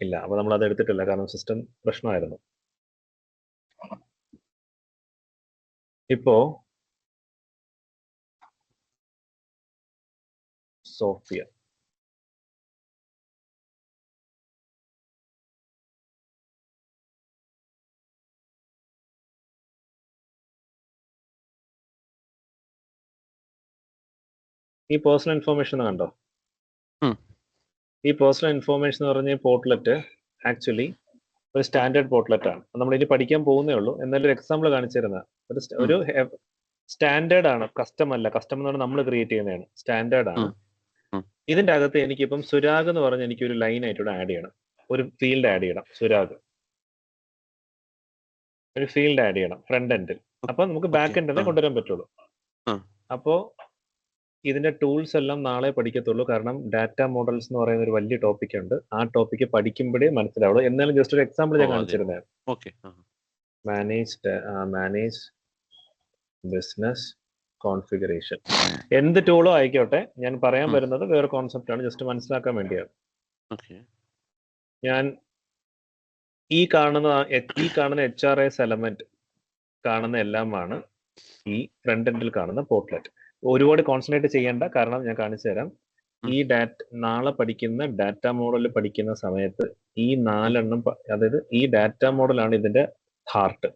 ഇല്ല. അപ്പൊ നമ്മൾ അത് എടുത്തിട്ടില്ല, കാരണം സിസ്റ്റം പ്രശ്നമായിരുന്നു. ഇപ്പോ സോഫിയ, ഈ പേഴ്സണൽ ഇൻഫോർമേഷൻ കണ്ടോ? ഈ പേഴ്സണൽ ഇൻഫോർമേഷൻ എന്ന് പറഞ്ഞ പോർട്ട്ലെറ്റ് ആക്ച്വലി ഒരു സ്റ്റാൻഡേർഡ് പോർട്ട്ലെറ്റ് ആണ്. നമ്മൾ ഇനി പഠിക്കാൻ പോകുന്നേ ഉള്ളൂ. എന്നാലും ഒരു എക്സാമ്പിൾ കാണിച്ചു തരുന്ന ഒരു സ്റ്റാൻഡേർഡ് ആണ്, കസ്റ്റം അല്ല. കസ്റ്റം എന്ന് പറഞ്ഞാൽ നമ്മൾ ക്രിയേറ്റ് ചെയ്യുന്നതാണ്, സ്റ്റാൻഡേർഡ് ആണ്. ഇതിന്റെ അകത്ത് എനിക്കിപ്പം സുരാഗ് എന്ന് പറഞ്ഞ് എനിക്ക് ഒരു ലൈൻ ആയിട്ട് ആഡ് ചെയ്യണം, ഒരു ഫീൽഡ് ആഡ് ചെയ്യണം. സുരാഗ് ഒരു ഫീൽഡ് ആഡ് ചെയ്യണം ഫ്രണ്ട് എൻഡിൽ. അപ്പൊ നമുക്ക് ബാക്ക് എൻഡിനെ കൊണ്ടുവരാൻ പറ്റുള്ളൂ. അപ്പോ ഇതിന്റെ ടൂൾസ് എല്ലാം നാളെ പഠിക്കത്തുള്ളൂ, കാരണം ഡാറ്റ മോഡൽസ് എന്ന് പറയുന്ന ഒരു വലിയ ടോപ്പിക് ഉണ്ട്. ആ ടോപ്പിക്ക് പഠിക്കുമ്പോഴേ മനസ്സിലാവുള്ളൂ. എന്നാലും ജസ്റ്റ് ഒരു എക്സാമ്പിൾ ഞാൻ കാണിച്ചിരുന്നത്. മാനേജ് ബിസിനസ് കോൺഫിഗറേഷൻ, എന്ത് ടൂളോ ആയിക്കോട്ടെ, ഞാൻ പറയാൻ വരുന്നത് വേറെ കോൺസെപ്റ്റ് ആണ്, ജസ്റ്റ് മനസ്സിലാക്കാൻ വേണ്ടിയാണ്. ഞാൻ ഈ കാണുന്ന HRS എലമെന്റ് കാണുന്ന എല്ലാമാണ് ഈ ഫ്രണ്ട് എൻഡിൽ കാണുന്ന പോർട്ട്ലെറ്റ്. ഒരുപാട് കോൺസെൻട്രേറ്റ് ചെയ്യേണ്ട, കാരണം ഞാൻ കാണിച്ചു തരാം. ഈ നാളെ പഠിക്കുന്ന ഡാറ്റ മോഡൽ പഠിക്കുന്ന സമയത്ത് ഈ 4 എണ്ണം, അതായത് ഈ ഡാറ്റ മോഡലാണ് ഇതിന്റെ ഹാർട്ട്.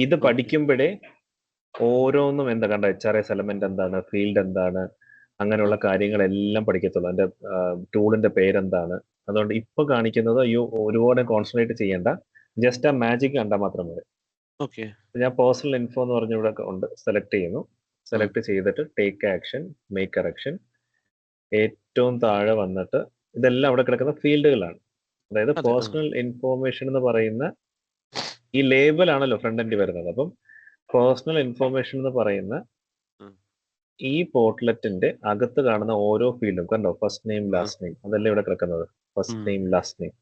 ഇത് പഠിക്കുമ്പോഴേ ഓരോന്നും എന്താ കണ്ട, HRS എലമെന്റ് എന്താണ്, ഫീൽഡ് എന്താണ്, അങ്ങനെയുള്ള കാര്യങ്ങളെല്ലാം പഠിക്കത്തുള്ളൂ. അതിന്റെ ടൂളിന്റെ പേരെന്താണ്. അതുകൊണ്ട് ഇപ്പൊ കാണിക്കുന്നത് ഒരുപാട് കോൺസെൻട്രേറ്റ് ചെയ്യേണ്ട, ജസ്റ്റ് ആ മാജിക് കണ്ടാൽ മാത്രം മതി. ഞാൻ പേഴ്സണൽ ഇൻഫോ എന്ന് പറഞ്ഞ ഇവിടെ ഉണ്ട്, സെലക്ട് ചെയ്യുന്നു. സെലക്ട് ചെയ്തിട്ട് ടേക്ക് ആക്ഷൻ, മേക്ക് കറക്ഷൻ. ഏറ്റവും താഴെ വന്നിട്ട് ഇതെല്ലാം അവിടെ കിടക്കുന്ന ഫീൽഡുകളാണ്. അതായത് പേഴ്സണൽ ഇൻഫോർമേഷൻ എന്ന് പറയുന്ന ഈ ലേബൽ ആണല്ലോ ഫ്രണ്ട് എൻഡിൽ വരുന്നത്. അപ്പം പേഴ്സണൽ ഇൻഫോർമേഷൻ എന്ന് പറയുന്ന ഈ പോർട്ട്ലെറ്റിന്റെ അകത്ത് കാണുന്ന ഓരോ ഫീൽഡും കണ്ടോ, ഫസ്റ്റ് നെയിം ലാസ്റ്റ് നെയിം, അതല്ലേ ഇവിടെ കിടക്കുന്നത്, ഫസ്റ്റ് നെയിം ലാസ്റ്റ് നെയിം.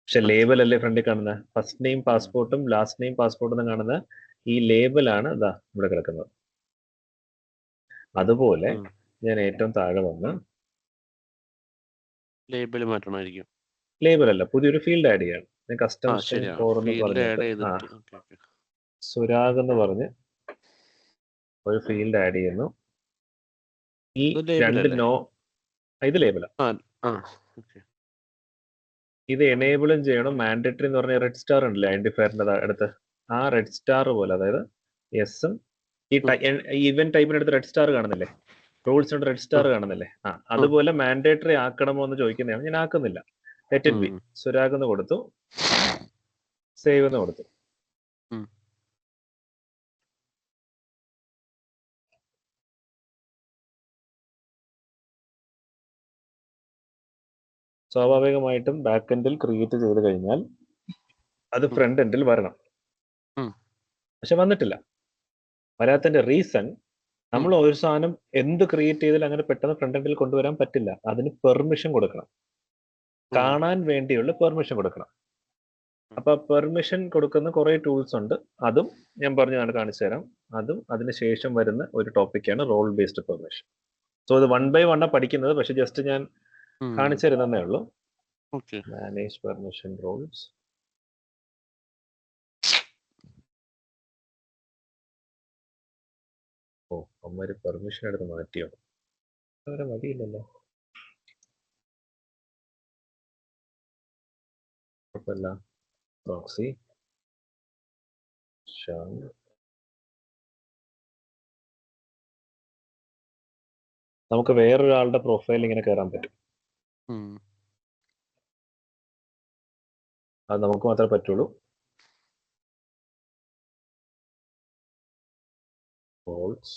പക്ഷെ ലേബൽ അല്ലേ ഫ്രണ്ടിൽ കാണുന്നത്. ഫസ്റ്റ് നെയിം പാസ്പോർട്ടും ലാസ്റ്റ് നെയിം പാസ്പോർട്ടും കാണുന്ന ഈ ലേബലാണ് ഇതാ ഇവിടെ കിടക്കുന്നത്. അതുപോലെ ഞാൻ ഏറ്റവും താഴെ വന്ന് ലേബൽ മാറ്റണമായിരിക്കും. ലേബൽ അല്ല, പുതിയൊരു ഫീൽഡ് ആഡ് ചെയ്യാണ്. ഞാൻ കസ്റ്റംസ് സുരാഗ് എന്ന് പറഞ്ഞ് ഒരു ഫീൽഡ് ആഡ് ചെയ്യുന്നു. ഈ രണ്ട് ഇത് ലേബലാ. ഇത് എനേബിളും ചെയ്യണം. മാൻഡേറ്ററി എന്ന് പറഞ്ഞ റെഡ് സ്റ്റാർ ഉണ്ടല്ലേ ഐഡന്റിഫയറിന്റെ അടുത്ത്, ആ റെഡ് സ്റ്റാർ പോലെ, അതായത് എസും ഈ ഇവന്റ് ടൈപ്പിന് അടുത്ത് റെഡ് സ്റ്റാർ കാണുന്നില്ലേ, റൂൾസിന്റെ റെഡ് സ്റ്റാർ കാണുന്നില്ലേ, അതുപോലെ മാൻഡേറ്ററി ആക്കണമോ എന്ന് ചോദിക്കുന്നതാണ്. ഞാൻ ആക്കുന്നില്ല. Let it be. സുരാഗ് എന്ന് കൊടുത്തു, സേവ് എന്ന് കൊടുത്തു. സ്വാഭാവികമായിട്ടും ബാക്ക് എൻഡിൽ ക്രിയേറ്റ് ചെയ്ത് കഴിഞ്ഞാൽ അത് ഫ്രണ്ട് എൻഡിൽ വരണം. പക്ഷെ വന്നിട്ടില്ല. വരാത്തതിന്റെ റീസൺ, നമ്മൾ ഒരു സാധനം എന്ത് ക്രിയേറ്റ് ചെയ്താലും അങ്ങനെ പെട്ടെന്ന് ഫ്രണ്ട് എൻഡിൽ കൊണ്ടുവരാൻ പറ്റില്ല. അതിന് പെർമിഷൻ കൊടുക്കണം, കാണാൻ വേണ്ടിയുള്ള പെർമിഷൻ കൊടുക്കണം. അപ്പൊ പെർമിഷൻ കൊടുക്കുന്ന കുറെ ടൂൾസ് ഉണ്ട്. അതും ഞാൻ പറഞ്ഞാണ് കാണിച്ചു തരാം. അതും അതിനുശേഷം വരുന്ന ഒരു ടോപ്പിക്കാണ് റോൾ ബേസ്ഡ് പെർമിഷൻ. സോ ഇത് 1 by 1 പഠിക്കുന്നത്, പക്ഷെ ജസ്റ്റ് ഞാൻ കാണിച്ചു തരുന്നേ ഉള്ളൂ. Manage permission roles. ഓ, അമ്മര് പെർമിഷൻ എടുത്ത് മാറ്റിയോ? അവരെ മതിയില്ലല്ലോ. കുഴപ്പമില്ല. പ്രോക്സി നമുക്ക് വേറൊരാളുടെ പ്രൊഫൈൽ ഇങ്ങനെ കയറാൻ പറ്റും. അത് നമുക്ക് മാത്രമേ പറ്റുള്ളൂ. roles,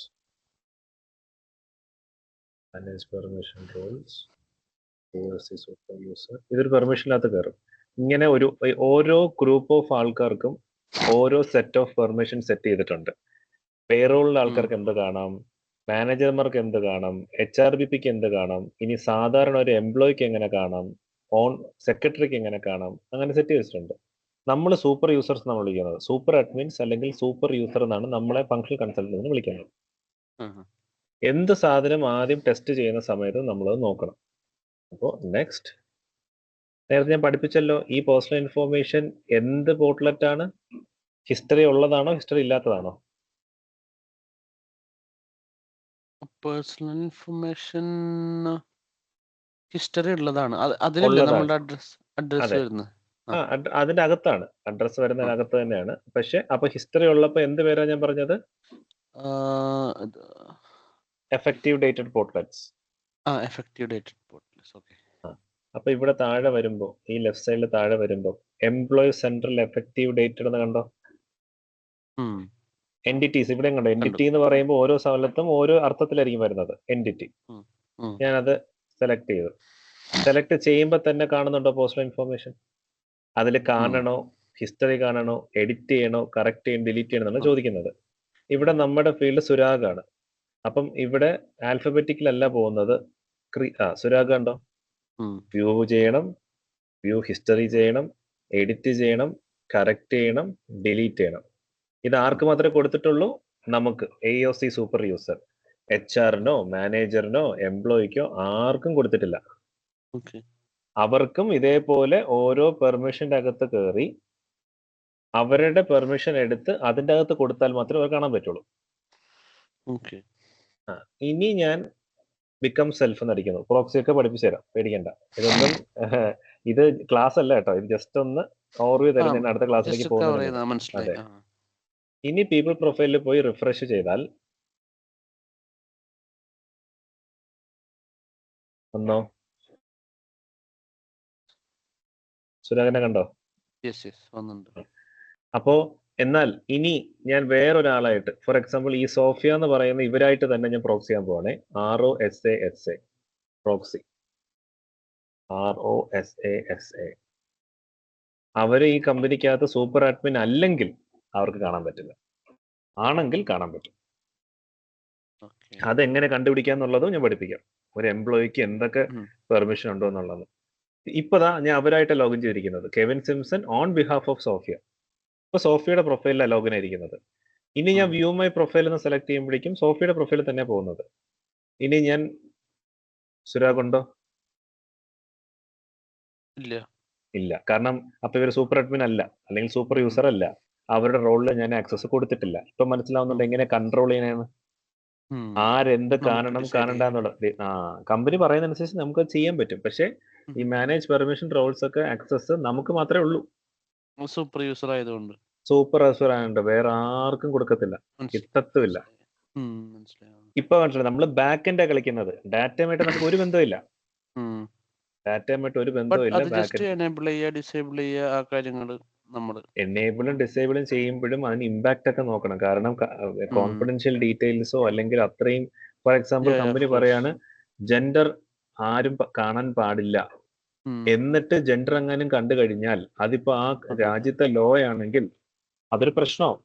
manage permission roles, AOC super user. ഇതൊരു പെർമിഷനകത്ത് കയറും. ഇങ്ങനെ ഓരോ ഗ്രൂപ്പ് ഓഫ് ആൾക്കാർക്കും ഓരോ സെറ്റ് ഓഫ് പെർമിഷൻ സെറ്റ് ചെയ്തിട്ടുണ്ട്. പേറോളിലെ ആൾക്കാർക്ക് എന്ത് കാണാം, മാനേജർമാർക്ക് എന്ത് കാണാം, HRBPക്ക് എന്ത് കാണാം, ഇനി സാധാരണ ഒരു എംപ്ലോയിക്ക് എങ്ങനെ കാണാം, സെക്രട്ടറിക്ക് എങ്ങനെ കാണാം, അങ്ങനെ സെറ്റ് ചെയ്തിട്ടുണ്ട്. നമ്മൾ സൂപ്പർ യൂസേഴ്സ് എന്നാണ് വിളിക്കുന്നത്. സൂപ്പർ അഡ്മിൻസ് അല്ലെങ്കിൽ സൂപ്പർ യൂസർ എന്നാണ് നമ്മളെ ഫംഗ്ഷണൽ കൺസൾട്ടന്റ് എന്ന് വിളിക്കുന്നത്. എന്ത് സാധനം ആദ്യം ടെസ്റ്റ് ചെയ്യുന്ന സമയത്ത് നമ്മളത് നോക്കണം. അപ്പോൾ നെക്സ്റ്റ്, നേരത്തെ ഞാൻ പഠിപ്പിച്ചല്ലോ, ഈ പേഴ്സണൽ ഇൻഫോർമേഷൻ എന്ത് പോർട്ടലറ്റ് ആണ്? ഹിസ്റ്ററി ഉള്ളതാണോ ഹിസ്റ്ററി ഇല്ലാത്തതാണോ? പേഴ്സണൽ ഇൻഫർമേഷൻ ഹിസ്റ്ററി ഉള്ളതാണ്. അതിലല്ലേ നമ്മുടെ അഡ്രസ് വരുന്നത്? അതിന്റെ അകത്താണ് അഡ്രസ് വരുന്നതിനകത്ത് തന്നെയാണ്. പക്ഷെ അപ്പൊ ഹിസ്റ്ററി ഉള്ളപ്പോ എന്ത് പേരാ ഞാൻ പറഞ്ഞത്? Effective dated portlets. Effective dated portlets. Okay. അപ്പൊ ഇവിടെ താഴെ വരുമ്പോ, ഈ ലെഫ്റ്റ് സൈഡിൽ താഴെ വരുമ്പോ എംപ്ലോയി സെൻട്രൽ എഫക്റ്റീവ് ഡേറ്റഡ് എന്ന് കണ്ടോ? എൻറ്റിറ്റീസ് ഇവിടെ കണ്ടോ? എൻറ്റിറ്റി എന്ന് പറയുമ്പോൾ ഓരോ സ്ഥലത്തും ഓരോ അർത്ഥത്തിലായിരിക്കും വരുന്നത്. എൻറ്റിറ്റി. ഞാനത് സെലക്ട് ചെയ്തു. സെലക്ട് ചെയ്യുമ്പോൾ തന്നെ കാണുന്നുണ്ടോ പേഴ്സണൽ ഇൻഫോർമേഷൻ? അതിൽ കാണണോ, ഹിസ്റ്ററി കാണണോ, എഡിറ്റ് ചെയ്യണോ, കറക്റ്റ് ചെയ്യണം, ഡിലീറ്റ് ചെയ്യണം എന്നാണ് ചോദിക്കുന്നത്. ഇവിടെ നമ്മുടെ ഫീൽഡ് സുരാഗാണ്. അപ്പം ഇവിടെ ആൽഫബറ്റിക്കൽ അല്ല പോകുന്നത്. സുരാഗ് കണ്ടോ? വ്യൂ ചെയ്യണം, വ്യൂ ഹിസ്റ്ററി ചെയ്യണം, എഡിറ്റ് ചെയ്യണം, കറക്റ്റ് ചെയ്യണം, ഡിലീറ്റ് ചെയ്യണം. ഇത് ആർക്ക് മാത്രമേ കൊടുത്തിട്ടുള്ളൂ? നമുക്ക്, AOC സൂപ്പർ യൂസർ. HR-നോ മാനേജറിനോ എംപ്ലോയിക്കോ ആർക്കും കൊടുത്തിട്ടില്ല. അവർക്കും ഇതേപോലെ ഓരോ പെർമിഷന്റെ അകത്ത് കയറി അവരുടെ പെർമിഷൻ എടുത്ത് അതിൻ്റെ അകത്ത് കൊടുത്താൽ മാത്രമേ അവർ കാണാൻ പറ്റുള്ളൂ. ഇനി ഞാൻ ബിക്കം സെൽഫ് എന്നടിക്കുന്നു. പ്രോക്സി ഒക്കെ പഠിപ്പിച്ചു തരാം, പേടിക്കണ്ട. ഇതൊന്നും ഇത് ക്ലാസ് അല്ല കേട്ടോ, ഇത് ജസ്റ്റ് ഒന്ന് ഓർവ്യൂ തരുന്നതിന് അടുത്ത ക്ലാസ്സിലേക്ക് പോകുന്നത്. അതെ. ഇനി പീപ്പിൾ പ്രൊഫൈലിൽ പോയി റിഫ്രഷ് ചെയ്താൽ ഒന്നോ സുരാഗനെ കണ്ടോ? അപ്പോ എന്നാൽ ഇനി ഞാൻ വേറൊരാളായിട്ട്, ഫോർ എക്സാമ്പിൾ ഈ സോഫിയ എന്ന് പറയുന്ന ഇവരായിട്ട് തന്നെ ഞാൻ പ്രോക്സി ചെയ്യാൻ പോവാണേ. ROSASA proxy. ROSASA. അവര് ഈ കമ്പനിക്കകത്ത് സൂപ്പർ അഡ്മിൻ അല്ലെങ്കിൽ അവർക്ക് കാണാൻ പറ്റില്ല, ആണെങ്കിൽ കാണാൻ പറ്റും. അതെങ്ങനെ കണ്ടുപിടിക്കാന്നുള്ളതും ഞാൻ പഠിപ്പിക്കാം. ഒരു എംപ്ലോയിക്ക് എന്തൊക്കെ പെർമിഷൻ ഉണ്ടോ എന്നുള്ളത്. ഇപ്പതാ ഞാൻ അവരായിട്ട് ലോഗിൻ ചെയ്തിരിക്കുന്നത്. Kevin Simpson on behalf of Sophia. ഇപ്പൊ സോഫിയയുടെ പ്രൊഫൈലിലാണ് ലോഗിൻ ആയിരിക്കുന്നത്. ഇനി ഞാൻ വ്യൂ മൈ പ്രൊഫൈൽ എന്ന് സെലക്ട് ചെയ്യുമ്പോഴേക്കും സോഫിയയുടെ പ്രൊഫൈലിൽ തന്നെ പോകുന്നത്. ഇനി ഞാൻ സുരാഗ് ഉണ്ടോ? ഇല്ല. കാരണം അപ്പൊ ഇവർ സൂപ്പർ അഡ്മിൻ അല്ല, അല്ലെങ്കിൽ സൂപ്പർ യൂസർ അല്ല. അവരുടെ റോളിൽ ഞാൻ ആക്സസ് കൊടുത്തിട്ടില്ല. ഇപ്പൊ മനസ്സിലാവുന്നുണ്ട് എങ്ങനെ കൺട്രോൾ ചെയ്യാനാണ്, ആരെന്ത് കാണണം കാണണ്ടെന്നുള്ളത്. കമ്പനി പറയുന്നതനുസരിച്ച് നമുക്ക് ചെയ്യാൻ പറ്റും. പക്ഷെ ഈ മാനേജ് പെർമിഷൻ റോൾസ് ഒക്കെ ആക്സസ് നമുക്ക് മാത്രമേ ഉള്ളൂ. സൂപ്പർ യൂസർ ആയതുകൊണ്ട്, സൂപ്പർ യൂസർ ആയതുകൊണ്ട് വേറെ ആർക്കും കൊടുക്കത്തില്ല, കിട്ടത്തുമില്ല. ഇപ്പൊ മനസ്സിലായി, നമ്മൾ ബാക്ക് എൻഡാ കളിക്കുന്നത്. ഡാറ്റയുമായിട്ട് നമുക്ക് ഒരു ബന്ധമില്ല. ഡാറ്റയുമായിട്ട് ഒരു ബന്ധമില്ല. എനേബിളും ഡിസേബിളും ചെയ്യുമ്പോഴും അതിന് ഇമ്പാക്റ്റ് ഒക്കെ നോക്കണം. കാരണം കോൺഫിഡൻഷ്യൽ ഡീറ്റെയിൽസോ അല്ലെങ്കിൽ അത്രയും, ഫോർ എക്സാമ്പിൾ കമ്പനി പറയാണ് ജെൻഡർ ആരും കാണാൻ പാടില്ല, എന്നിട്ട് ജെൻഡർ എങ്ങാനും കണ്ടു കഴിഞ്ഞാൽ അതിപ്പോ ആ രാജ്യത്തെ ലോ ആണെങ്കിൽ അതൊരു പ്രശ്നമാവും.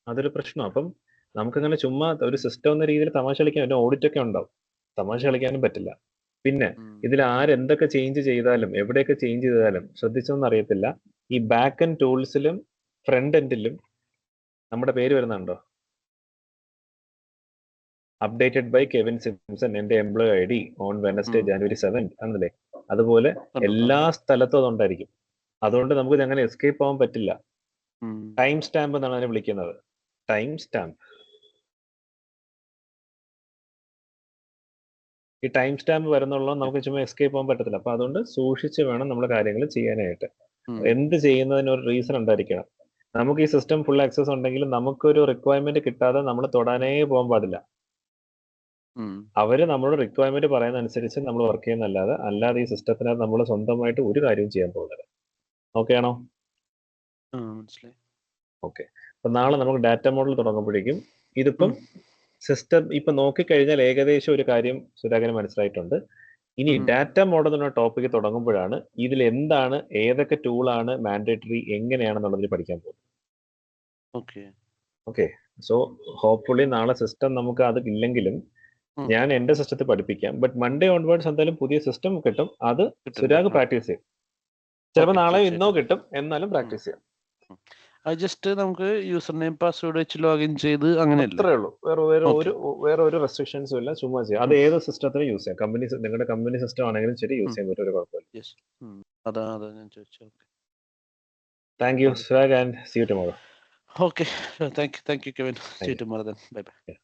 അതൊരു പ്രശ്നം. അപ്പം നമുക്കങ്ങനെ ചുമ്മാ ഒരു സിസ്റ്റം എന്ന രീതിയിൽ തമാശ കളിക്കാൻ, ഓഡിറ്റ് ഒക്കെ ഉണ്ടാവും, തമാശ കളിക്കാനും പറ്റില്ല. പിന്നെ ഇതിൽ ആരെന്തൊക്കെ ചേഞ്ച് ചെയ്താലും എവിടെയൊക്കെ ചേഞ്ച് ചെയ്താലും ശ്രദ്ധിച്ചൊന്നും അറിയത്തില്ല. ഈ ബാക്ക് എൻഡ് ടൂൾസിലും ഫ്രണ്ട് എൻഡിലും നമ്മുടെ പേര് വരുന്നുണ്ടോ? അപ്ഡേറ്റഡ് ബൈ കെവിൻ സിംസൺ, എന്റെ employee ID on Wednesday January 7 ആണല്ലേ. അതുപോലെ എല്ലാ സ്ഥലത്തും അതുണ്ടായിരിക്കും. അതുകൊണ്ട് നമുക്ക് അങ്ങനെ എസ്കേപ്പ് ആവാൻ പറ്റില്ല. ടൈം സ്റ്റാമ്പ് എന്നാണ് അതിനെ വിളിക്കുന്നത്. Time stamp. ഈ ടൈം സ്റ്റാമ്പ് വരുന്നുള്ളത് നമുക്ക് ചുമ്മാ എസ്കേപ്പ് ആവാൻ പറ്റത്തില്ല. അപ്പൊ അതുകൊണ്ട് സൂക്ഷിച്ച് വേണം നമ്മൾ കാര്യങ്ങൾ ചെയ്യാനായിട്ട്. എന്ത് ചെയ്യുന്നതിന് ഒരു റീസൺ ഉണ്ടായിരിക്കണം. നമുക്ക് ഈ സിസ്റ്റം ഫുൾ ആക്സസ് ഉണ്ടെങ്കിലും നമുക്കൊരു റിക്വയർമെന്റ് കിട്ടാതെ നമ്മൾ തൊടാനേ പോകാൻ പാടില്ല. അവര് നമ്മളോട് റിക്വയർമെന്റ് പറയുന്ന അനുസരിച്ച് നമ്മൾ വർക്ക് ചെയ്യുന്നല്ലാതെ അല്ലാതെ ഈ സിസ്റ്റത്തിനകത്ത് നമ്മൾ സ്വന്തമായിട്ട് ഒരു കാര്യവും ചെയ്യാൻ പോകുന്നില്ല. ഓക്കെ ആണോ? ഓക്കെ. അപ്പൊ നാളെ നമുക്ക് ഡാറ്റ മോഡൽ തുടങ്ങുമ്പോഴേക്കും ഇതിപ്പം സിസ്റ്റം ഇപ്പൊ നോക്കിക്കഴിഞ്ഞാൽ ഏകദേശം ഒരു കാര്യം സുരാഗിന് മനസ്സിലായിട്ടുണ്ട്. ഇനി ഡാറ്റ മോഡൽ എന്ന ടോപ്പിക്ക് തുടങ്ങുമ്പോഴാണ് ഇതിൽ എന്താണ്, ഏതൊക്കെ ടൂളാണ് മാൻഡേറ്ററി, എങ്ങനെയാണെന്നുള്ളതിൽ പഠിക്കാൻ പോകുന്നത്. ഓക്കെ, സോ ഹോപ്പ്ഫുള്ളി നാളെ സിസ്റ്റം നമുക്ക് അത് ഇല്ലെങ്കിലും ഞാൻ എന്റെ സിസ്റ്റത്തിൽ പഠിപ്പിക്കാം. ബട്ട് മൺഡേ ഓൺവേർഡ്സ് എന്തായാലും പുതിയ സിസ്റ്റം കിട്ടും. അത് സുരാഗ് പ്രാക്ടീസ് ചെയ്യും. ചിലപ്പോൾ നാളെ ഇന്നോ കിട്ടും, എന്നാലും പ്രാക്ടീസ് ചെയ്യാം. ജസ്റ്റ് നമുക്ക് യൂസർ നെയിം പാസ്വേഡ് വെച്ച് ലോഗിൻ ചെയ്ത് അങ്ങനെ അത്രേ ഉള്ളൂ. വേറെ ഒരു റെസ്ട്രിക്ഷൻസും ഇല്ല. ചുമ്മാ ചെയ്യാം. അത് ഏത് സിസ്റ്റത്തിനും യൂസ് ചെയ്യാം. കമ്പനി, നിങ്ങളുടെ കമ്പനി സിസ്റ്റം ആണെങ്കിലും ശരി യൂസ് ചെയ്യാൻ പറ്റും, ഒരു കുഴപ്പമില്ല. അതാ ഞാൻ ചോദിച്ചത്. Thank you Surag, and see you tomorrow. Okay, thank you, Kevin. See you tomorrow then. Bye bye.